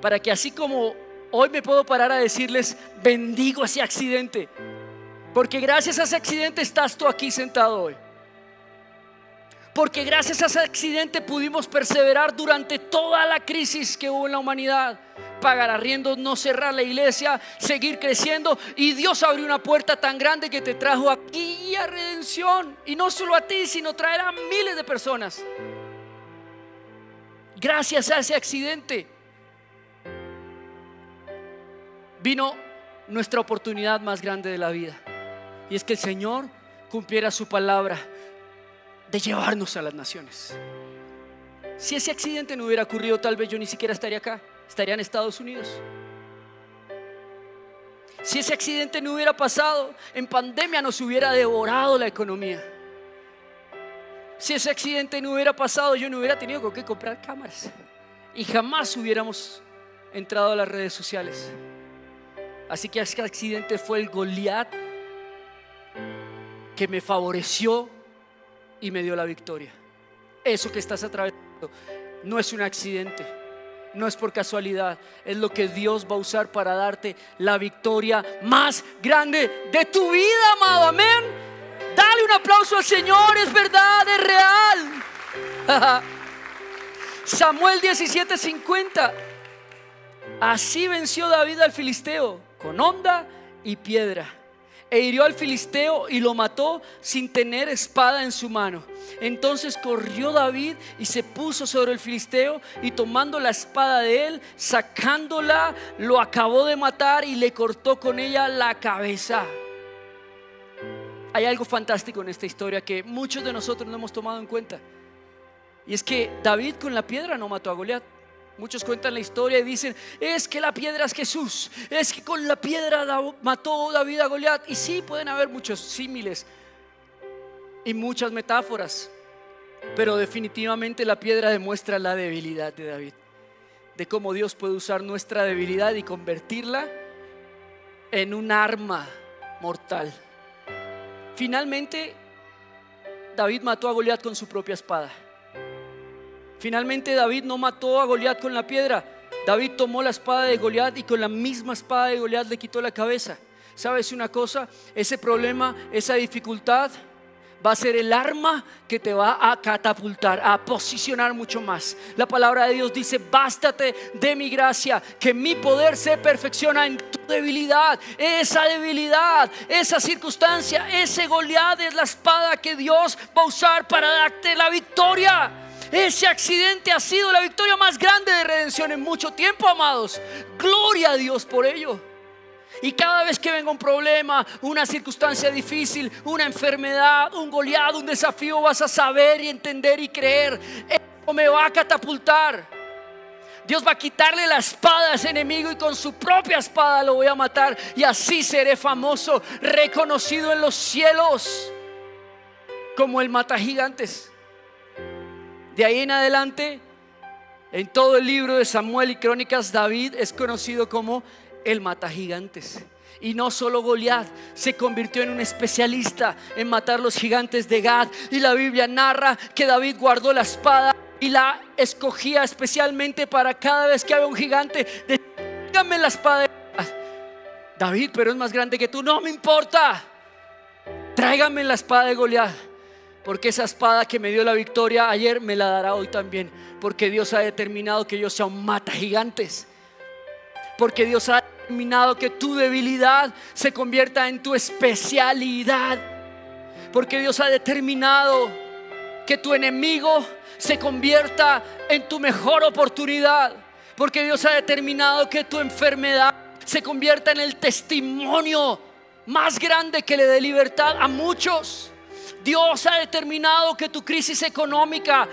Speaker 1: Para que así como hoy me puedo parar a decirles: bendigo ese accidente, porque gracias a ese accidente estás tú aquí sentado hoy. Porque gracias a ese accidente pudimos perseverar durante toda la crisis que hubo en la humanidad. Pagar arriendos, no cerrar la iglesia, seguir creciendo. Y Dios abrió una puerta tan grande que te trajo aquí a redención. Y no solo a ti, sino traerá a miles de personas. Gracias a ese accidente vino nuestra oportunidad más grande de la vida. Y es que el Señor cumpliera su palabra de llevarnos a las naciones. Si ese accidente no hubiera ocurrido, tal vez yo ni siquiera estaría acá, estaría en Estados Unidos. Si ese accidente no hubiera pasado, en pandemia nos hubiera devorado la economía. Si ese accidente no hubiera pasado, yo no hubiera tenido con qué comprar cámaras y jamás hubiéramos entrado a las redes sociales. Así que ese accidente fue el Goliat que me favoreció y me dio la victoria. Eso que estás atravesando no es un accidente, no es por casualidad, es lo que Dios va a usar para darte la victoria más grande de tu vida, amado. Amén. Dale un aplauso al Señor, es verdad, es real. Samuel 17:50. Así venció David al filisteo con honda y piedra. e hirió al filisteo y lo mató sin tener espada en su mano. Entonces corrió David y se puso sobre el filisteo, y tomando la espada de él, sacándola, lo acabó de matar y le cortó con ella la cabeza. Hay algo fantástico en esta historia que muchos de nosotros no hemos tomado en cuenta, y es que David con la piedra no mató a Goliat. Muchos cuentan la historia y dicen: es que la piedra es Jesús, es que con la piedra mató David a Goliat. Y sí, pueden haber muchos símiles y muchas metáforas, pero definitivamente la piedra demuestra la debilidad de David, de cómo Dios puede usar nuestra debilidad y convertirla en un arma mortal. Finalmente, David mató a Goliat con su propia espada. Finalmente, David no mató a Goliat con la piedra. David tomó la espada de Goliat y con la misma espada de Goliat le quitó la cabeza. ¿Sabes una cosa? Ese problema, esa dificultad va a ser el arma que te va a catapultar, a posicionar mucho más. La palabra de Dios dice: bástate de mi gracia, que mi poder se perfecciona en tu debilidad. Esa debilidad, esa circunstancia, ese Goliat es la espada que Dios va a usar para darte la victoria. Ese accidente ha sido la victoria más grande de redención en mucho tiempo, amados. Gloria a Dios por ello. Y cada vez que venga un problema, una circunstancia difícil, una enfermedad, un Goliat, un desafío, vas a saber y entender y creer: esto me va a catapultar. Dios va a quitarle la espada a ese enemigo y con su propia espada lo voy a matar, y así seré famoso, reconocido en los cielos como el matagigantes. De ahí en adelante, en todo el libro de Samuel y Crónicas, David es conocido como el matagigantes. Y no solo Goliat, se convirtió en un especialista en matar los gigantes de Gad. Y la Biblia narra que David guardó la espada y la escogía especialmente para cada vez que había un gigante. Dígame la espada de Gad. David, pero es más grande que tú. No me importa, tráigame la espada de Goliat, porque esa espada que me dio la victoria ayer me la dará hoy también. Porque Dios ha determinado que yo sea un matagigantes. Porque Dios ha determinado que tu debilidad se convierta en tu especialidad. Porque Dios ha determinado que tu enemigo se convierta en tu mejor oportunidad. Porque Dios ha determinado que tu enfermedad se convierta en el testimonio más grande que le dé libertad a muchos. Dios ha determinado que tu crisis económica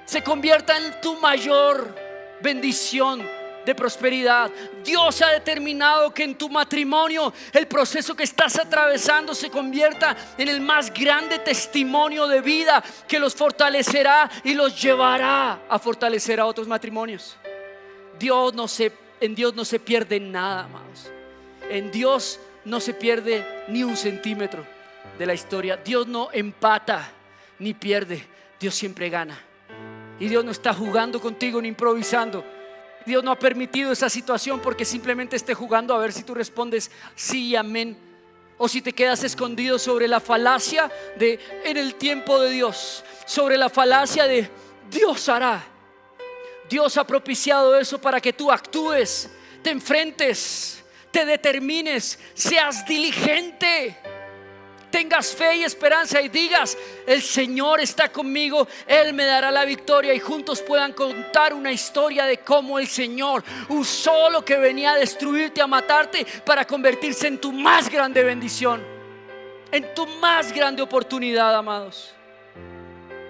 Speaker 1: se convierta en tu mayor bendición de prosperidad. Dios ha determinado que en tu matrimonio el proceso que estás atravesando se convierta en el más grande testimonio de vida que los fortalecerá y los llevará a fortalecer a otros matrimonios. En Dios no se pierde nada, amados. En Dios no se pierde ni un centímetro de la historia. Dios no empata ni pierde, Dios siempre gana. Y Dios no está jugando contigo ni improvisando. Dios no ha permitido esa situación porque simplemente esté jugando a ver si tú respondes sí y amén, o si te quedas escondido sobre la falacia de en el tiempo de Dios, sobre la falacia de Dios hará. Dios ha propiciado eso para que tú actúes, te enfrentes, te determines, seas diligente, tengas fe y esperanza y digas: el Señor está conmigo, Él me dará la victoria, y juntos puedan contar una historia de cómo el Señor usó lo que venía a destruirte, a matarte, para convertirse en tu más grande bendición, en tu más grande oportunidad, amados.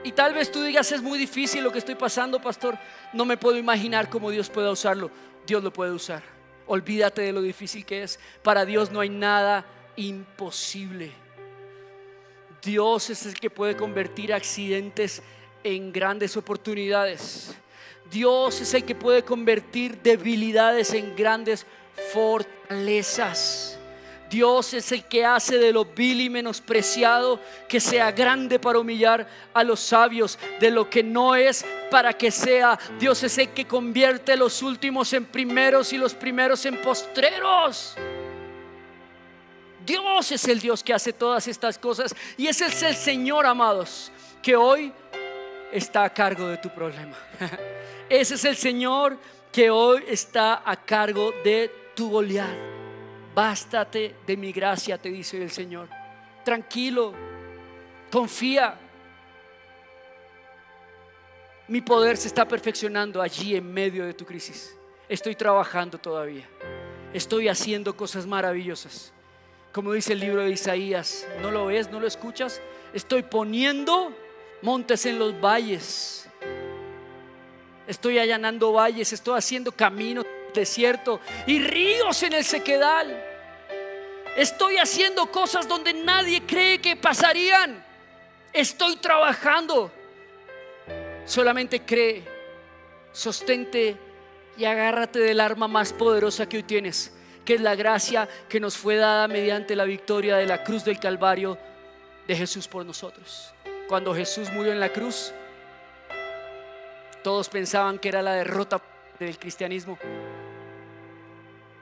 Speaker 1: Y tal vez tú digas: es muy difícil lo que estoy pasando, pastor, no me puedo imaginar cómo Dios pueda usarlo. Dios lo puede usar. Olvídate de lo difícil que es. Para Dios no hay nada imposible. Dios es el que puede convertir accidentes en grandes oportunidades. Dios es el que puede convertir debilidades en grandes fortalezas. Dios es el que hace de lo vil y menospreciado que sea grande para humillar a los sabios, de lo que no es para que sea. Dios es el que convierte los últimos en primeros y los primeros en postreros. Dios es el Dios que hace todas estas cosas, y ese es el Señor, amados, que hoy está a cargo de tu problema. Ese es el Señor que hoy está a cargo de tu Goliat. Bástate de mi gracia, te dice el Señor. Tranquilo, confía. Mi poder se está perfeccionando allí en medio de tu crisis. Estoy trabajando todavía. Estoy haciendo cosas maravillosas. Como dice el libro de Isaías, ¿no lo ves? ¿No lo escuchas? Estoy poniendo montes en los valles. Estoy allanando valles. Estoy haciendo caminos en el desierto y ríos en el sequedal. Estoy haciendo cosas donde nadie cree que pasarían. Estoy trabajando. Solamente cree, sostente y agárrate del arma más poderosa que hoy tienes, que es la gracia que nos fue dada mediante la victoria de la cruz del Calvario de Jesús por nosotros. Cuando Jesús murió en la cruz, todos pensaban que era la derrota del cristianismo,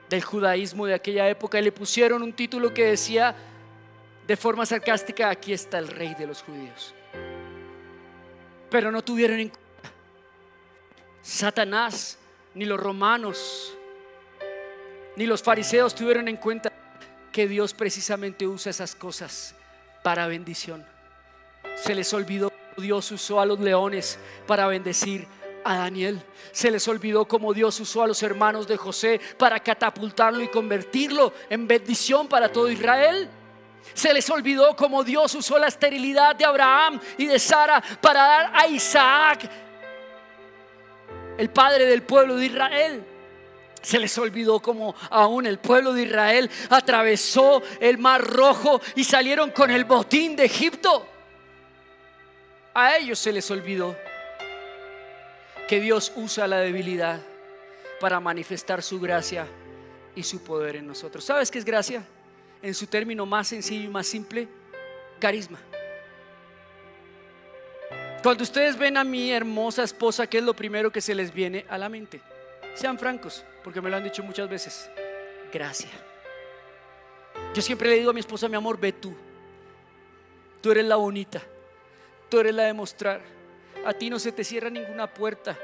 Speaker 1: del judaísmo de aquella época, y le pusieron un título que decía de forma sarcástica: aquí está el rey de los judíos. Pero no tuvieron en cuenta, Satanás, ni los romanos, ni los fariseos tuvieron en cuenta que Dios precisamente usa esas cosas para bendición. Se les olvidó cómo Dios usó a los leones para bendecir a Daniel. Se les olvidó cómo Dios usó a los hermanos de José para catapultarlo y convertirlo en bendición para todo Israel. Se les olvidó cómo Dios usó la esterilidad de Abraham y de Sara para dar a Isaac, el padre del pueblo de Israel. Se les olvidó cómo aún el pueblo de Israel atravesó el Mar Rojo y salieron con el botín de Egipto. A ellos se les olvidó que Dios usa la debilidad para manifestar su gracia y su poder en nosotros. ¿Sabes qué es gracia? En su término más sencillo y más simple: carisma. Cuando ustedes ven a mi hermosa esposa, ¿qué es lo primero que se les viene a la mente? Sean francos, porque me lo han dicho muchas veces: gracia. Yo siempre le digo a mi esposa: mi amor, ve tú. Tú eres la bonita, tú eres la de mostrar. A ti no se te cierra ninguna puerta.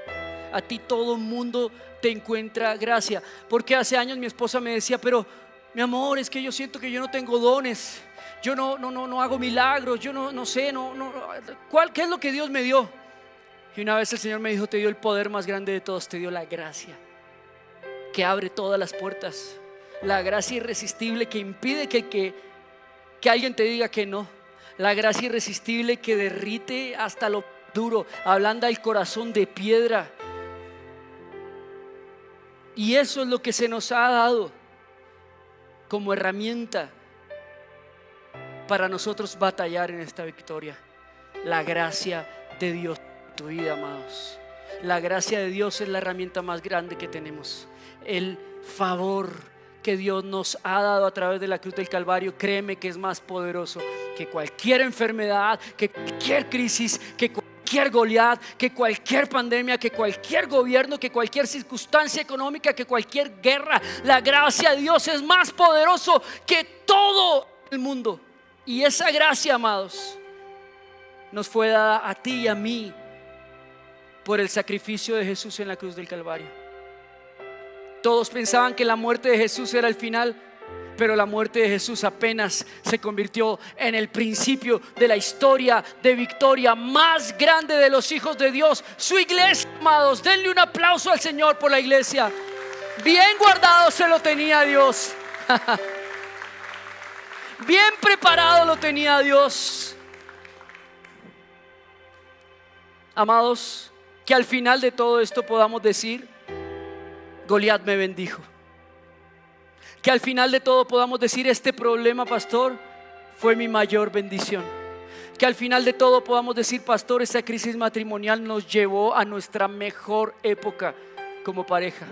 Speaker 1: A ti todo el mundo te encuentra gracia. Porque hace años mi esposa me decía: pero mi amor, es que yo siento que yo no tengo dones, yo no hago milagros, yo no sé, ¿qué es lo que Dios me dio? Y una vez el Señor me dijo: te dio el poder más grande de todos, te dio la gracia, que abre todas las puertas, la gracia irresistible que impide que alguien te diga que no, la gracia irresistible que derrite hasta lo duro, ablanda el corazón de piedra. Y eso es lo que se nos ha dado como herramienta para nosotros batallar en esta victoria. La gracia de Dios en tu vida, amados. La gracia de Dios es la herramienta más grande que tenemos. El favor que Dios nos ha dado a través de la cruz del Calvario, créeme que es más poderoso que cualquier enfermedad, que cualquier crisis, que cualquier Goliat, que cualquier pandemia, que cualquier gobierno, que cualquier circunstancia económica, que cualquier guerra. La gracia de Dios es más poderoso que todo el mundo. Y esa gracia, amados, nos fue dada a ti y a mí por el sacrificio de Jesús en la cruz del Calvario. Todos pensaban que la muerte de Jesús era el final, pero la muerte de Jesús apenas se convirtió en el principio de la historia de victoria más grande de los hijos de Dios, su iglesia, amados. Denle un aplauso al Señor por la iglesia. Bien guardado se lo tenía Dios. Bien preparado lo tenía Dios. Amados, que al final de todo esto podamos decir: Goliat me bendijo. Que al final de todo podamos decir: este problema, pastor, fue mi mayor bendición. Que al final de todo podamos decir: pastor, esa crisis matrimonial nos llevó a nuestra mejor época como pareja.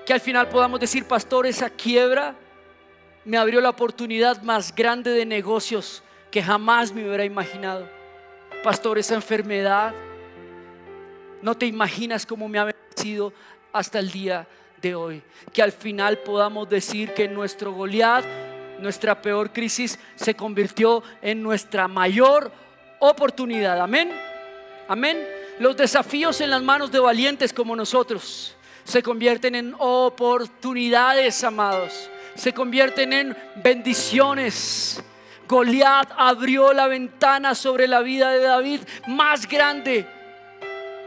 Speaker 1: Que al final podamos decir: pastor, esa quiebra me abrió la oportunidad más grande de negocios que jamás me hubiera imaginado. Pastor, esa enfermedad, no te imaginas cómo me ha bendecido hasta el día de hoy. Que al final podamos decir que nuestro Goliat, nuestra peor crisis, se convirtió en nuestra mayor oportunidad. Amén. Amén. Los desafíos en las manos de valientes como nosotros se convierten en oportunidades, amados. se convierten en bendiciones. Goliat abrió la ventana sobre la vida de David más grande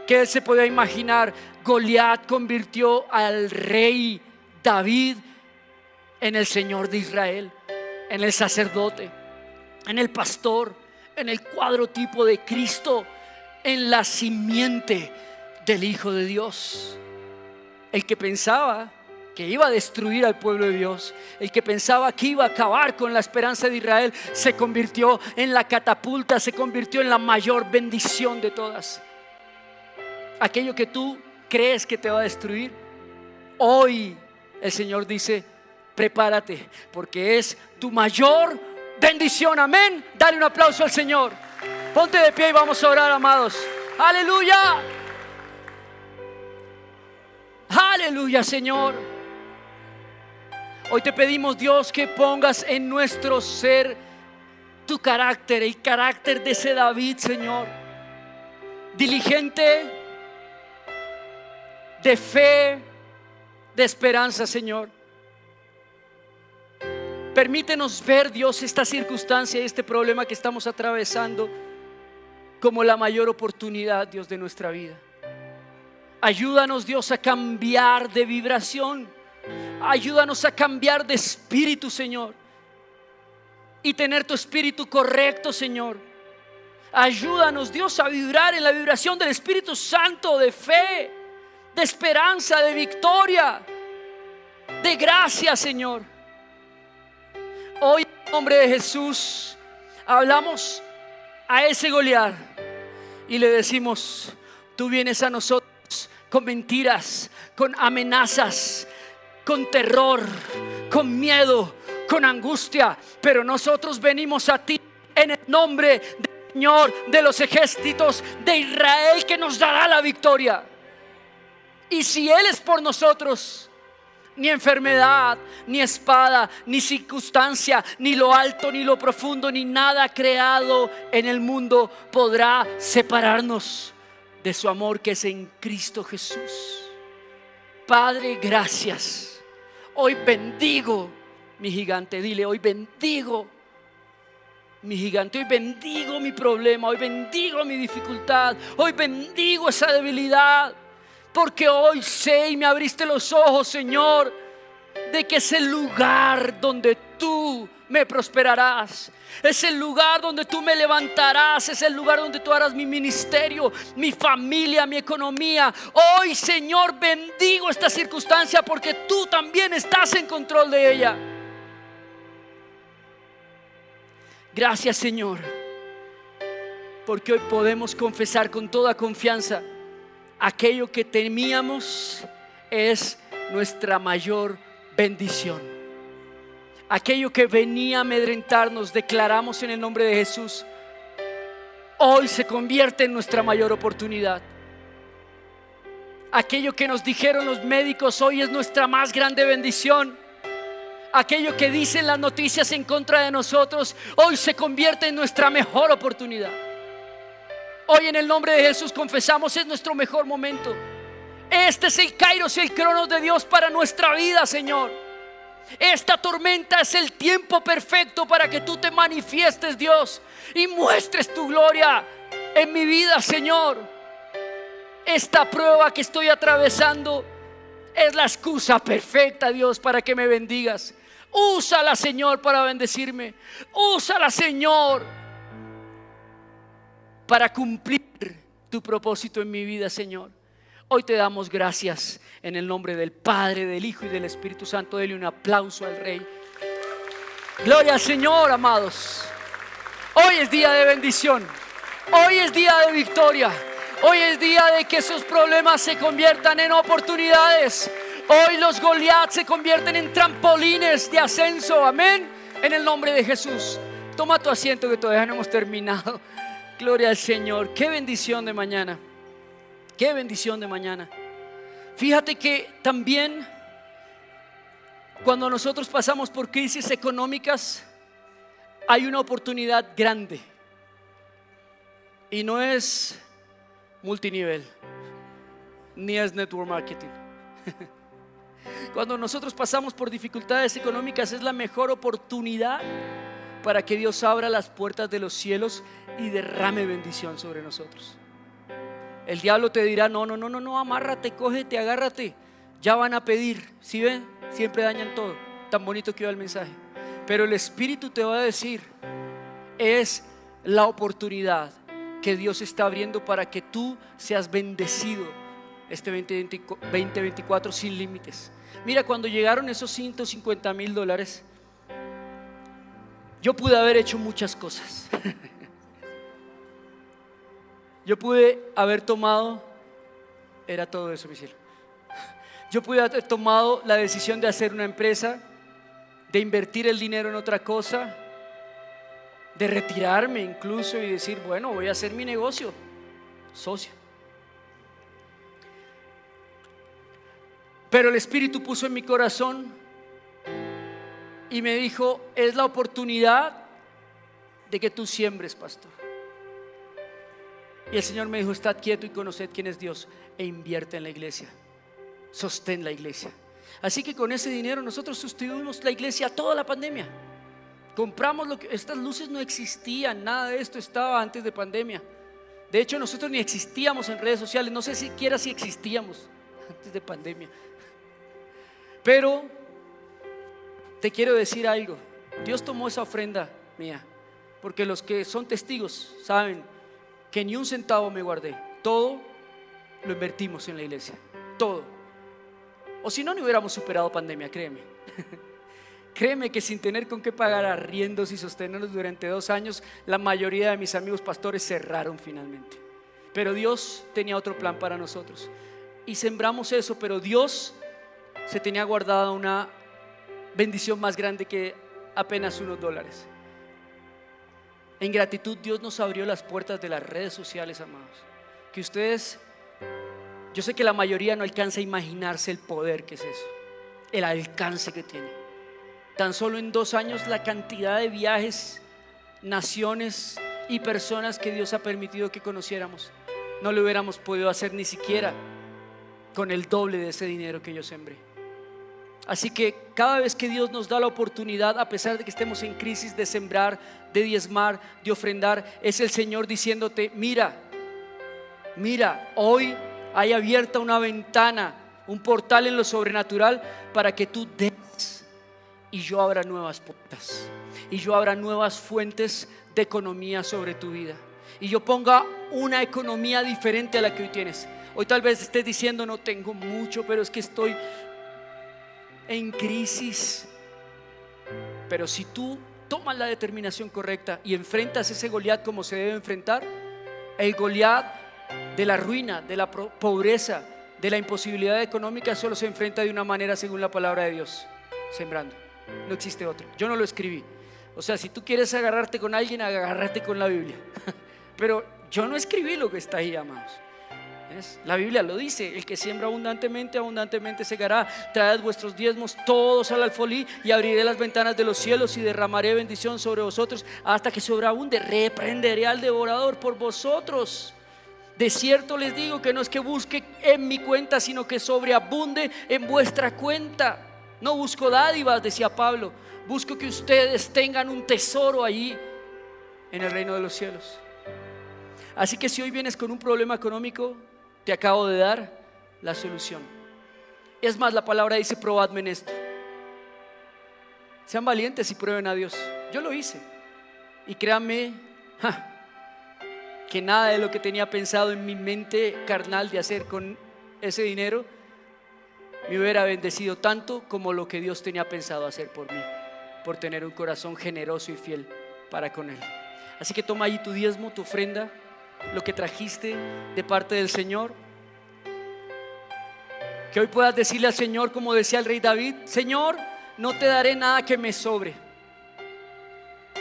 Speaker 1: que él se podía imaginar. Goliat convirtió al rey David en el Señor de Israel, en el sacerdote, en el pastor, en el cuadrotipo de Cristo, en la simiente del Hijo de Dios. El que pensaba que iba a destruir al pueblo de Dios, el que pensaba que iba a acabar con la esperanza de Israel, se convirtió en la catapulta, se convirtió en la mayor bendición de todas. Aquello que tú crees que te va a destruir, hoy el Señor dice: prepárate, porque es tu mayor bendición. Amén. Dale un aplauso al Señor. Ponte de pie y vamos a orar, amados. Aleluya. Aleluya, Señor. Hoy te pedimos, Dios, que pongas en nuestro ser tu carácter, el carácter de ese David, Señor. Diligente, de fe, de esperanza, Señor. Permítenos ver, Dios, esta circunstancia y este problema que estamos atravesando como la mayor oportunidad, Dios, de nuestra vida. Ayúdanos, Dios, a cambiar de vibración. Ayúdanos a cambiar de espíritu, Señor, y tener tu espíritu correcto, Señor. Ayúdanos, Dios, a vibrar en la vibración del Espíritu Santo, de fe, de esperanza, de victoria, de gracia, Señor. Hoy, en el nombre de Jesús, hablamos a ese Goliat y le decimos: tú vienes a nosotros con mentiras, con amenazas, con terror, con miedo, con angustia, pero nosotros venimos a ti en el nombre del Señor de los ejércitos de Israel, que nos dará la victoria. Y si Él es por nosotros, ni enfermedad, ni espada, ni circunstancia, ni lo alto, ni lo profundo, ni nada creado en el mundo podrá separarnos de su amor que es en Cristo Jesús. Padre, gracias. Hoy bendigo mi gigante. Dile: hoy bendigo mi gigante. Hoy bendigo mi problema. Hoy bendigo mi dificultad. Hoy bendigo esa debilidad. Porque hoy sé, y me abriste los ojos, Señor, de que es el lugar donde tú me prosperarás. Es el lugar donde tú me levantarás. Es el lugar donde tú harás mi ministerio, mi familia, mi economía. Hoy, Señor, bendigo esta circunstancia porque tú también estás en control de ella. Gracias, Señor, porque hoy podemos confesar con toda confianza: aquello que temíamos es nuestra mayor bendición. Aquello que venía a amedrentarnos, declaramos en el nombre de Jesús, hoy se convierte en nuestra mayor oportunidad. Aquello que nos dijeron los médicos, hoy es nuestra más grande bendición. Aquello que dicen las noticias en contra de nosotros, hoy se convierte en nuestra mejor oportunidad. Hoy, en el nombre de Jesús, confesamos: es nuestro mejor momento. Este es el Kairos, el cronos de Dios para nuestra vida, Señor. Esta tormenta es el tiempo perfecto para que tú te manifiestes, Dios, y muestres tu gloria en mi vida, Señor. Esta prueba que estoy atravesando es la excusa perfecta, Dios, para que me bendigas. Úsala, Señor, para bendecirme. Úsala, Señor, para cumplir tu propósito en mi vida, Señor. Hoy te damos gracias en el nombre del Padre, del Hijo y del Espíritu Santo. Dele un aplauso al Rey. Gloria al Señor, amados. Hoy es día de bendición. Hoy es día de victoria. Hoy es día de que esos problemas se conviertan en oportunidades. Hoy los Goliat se convierten en trampolines de ascenso. Amén. En el nombre de Jesús. Toma tu asiento, que todavía no hemos terminado. Gloria al Señor. Qué bendición de mañana. Qué bendición de mañana. Fíjate que también cuando nosotros pasamos por crisis económicas, hay una oportunidad grande. Y no es multinivel, ni es network marketing. Cuando nosotros pasamos por dificultades económicas, es la mejor oportunidad para que Dios abra las puertas de los cielos y derrame bendición sobre nosotros. El diablo te dirá: no, no, no, no, no, amárrate, cógete, agárrate, ya van a pedir. ¿Sí ven? Siempre dañan todo. Tan bonito que iba el mensaje. Pero el Espíritu te va a decir: es la oportunidad que Dios está abriendo para que tú seas bendecido este 2024 sin límites. Mira, cuando llegaron esos $150,000, yo pude haber hecho muchas cosas. Yo pude haber tomado, era todo eso, mi cielo. Yo pude haber tomado la decisión de hacer una empresa, de invertir el dinero en otra cosa, de retirarme incluso y decir: bueno, voy a hacer mi negocio, socio. Pero el Espíritu puso en mi corazón y me dijo: es la oportunidad de que tú siembres, pastor. Y el Señor me dijo: estad quieto y conoced quién es Dios e invierte en la iglesia, sostén la iglesia. Así que con ese dinero nosotros sostuvimos la iglesia toda la pandemia. Compramos estas luces no existían, nada de esto estaba antes de pandemia. De hecho, nosotros ni existíamos en redes sociales, no sé siquiera si existíamos antes de pandemia. Pero te quiero decir algo: Dios tomó esa ofrenda mía, porque los que son testigos saben que ni un centavo me guardé, todo lo invertimos en la iglesia, todo. O si no, no hubiéramos superado pandemia, créeme. Créeme que sin tener con qué pagar arriendos y sostenernos durante 2 años, la mayoría de mis amigos pastores cerraron finalmente. Pero Dios tenía otro plan para nosotros y sembramos eso. Pero Dios se tenía guardada una bendición más grande que apenas unos dólares. En gratitud, Dios nos abrió las puertas de las redes sociales, amados. Que ustedes, yo sé que la mayoría no alcanza a imaginarse el poder que es eso, el alcance que tiene. Tan solo en 2 años la cantidad de viajes, naciones y personas que Dios ha permitido que conociéramos, no lo hubiéramos podido hacer ni siquiera con el doble de ese dinero que yo sembré. Así que cada vez que Dios nos da la oportunidad, a pesar de que estemos en crisis, de sembrar, de diezmar, de ofrendar, es el Señor diciéndote: mira, hoy hay abierta una ventana, un portal en lo sobrenatural para que tú des, y yo abra nuevas puertas, y yo abra nuevas fuentes de economía sobre tu vida, y yo ponga una economía diferente a la que hoy tienes. Hoy tal vez estés diciendo: no tengo mucho, pero es que estoy en crisis. Pero si tú tomas la determinación correcta y enfrentas ese Goliat como se debe enfrentar, el Goliat de la ruina, de la pobreza, de la imposibilidad económica, solo se enfrenta de una manera según la palabra de Dios: sembrando. No existe otro. Yo no lo escribí. O sea, si tú quieres agarrarte con alguien, agárrate con la Biblia. Pero yo no escribí lo que está ahí, amados. La Biblia lo dice: el que siembra abundantemente, abundantemente segará. Traed vuestros diezmos todos al alfolí, y abriré las ventanas de los cielos y derramaré bendición sobre vosotros hasta que sobreabunde. Reprenderé al devorador por vosotros. De cierto les digo que no es que busque en mi cuenta, sino que sobreabunde en vuestra cuenta. No busco dádivas, decía Pablo, busco que ustedes tengan un tesoro allí en el reino de los cielos. Así que si hoy vienes con un problema económico, te acabo de dar la solución. Es más, la palabra dice: probadme en esto. Sean valientes y prueben a Dios. Yo lo hice, y créanme que nada de lo que tenía pensado en mi mente carnal de hacer con ese dinero me hubiera bendecido tanto como lo que Dios tenía pensado hacer por mí, por tener un corazón generoso y fiel para con Él. Así que toma ahí tu diezmo, tu ofrenda, lo que trajiste de parte del Señor. Que hoy puedas decirle al Señor, como decía el rey David: Señor, no te daré nada que me sobre,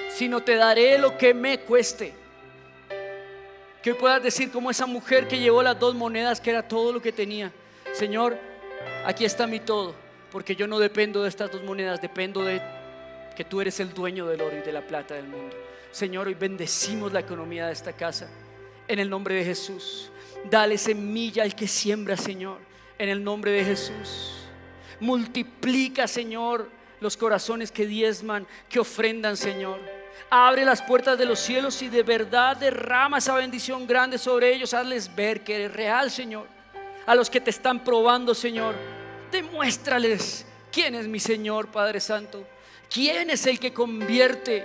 Speaker 1: sino te daré lo que me cueste. Que hoy puedas decir como esa mujer que llevó las 2 monedas, que era todo lo que tenía: Señor, aquí está mi todo, porque yo no dependo de estas 2 monedas, dependo de que tú eres el dueño del oro y de la plata del mundo. Señor, hoy bendecimos la economía de esta casa en el nombre de Jesús. Dale semilla al que siembra, Señor, en el nombre de Jesús. Multiplica, Señor, los corazones que diezman, que ofrendan, Señor. Abre las puertas de los cielos y de verdad derrama esa bendición grande sobre ellos. Hazles ver que eres real, Señor. A los que te están probando, Señor, demuéstrales quién es mi Señor, Padre Santo. ¿Quién es el que convierte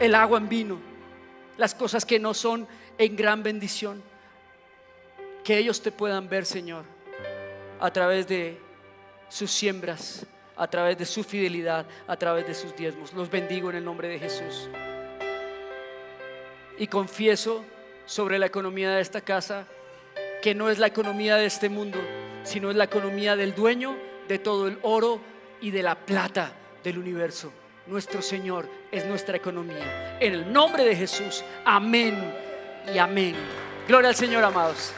Speaker 1: el agua en vino? Las cosas que no son en gran bendición. Que ellos te puedan ver, Señor, a través de sus siembras, a través de su fidelidad, a través de sus diezmos. Los bendigo en el nombre de Jesús. Y confieso sobre la economía de esta casa que no es la economía de este mundo, sino es la economía del dueño de todo el oro y de la plata del universo. Nuestro Señor es nuestra economía. En el nombre de Jesús, amén y amén. Gloria al Señor, amados.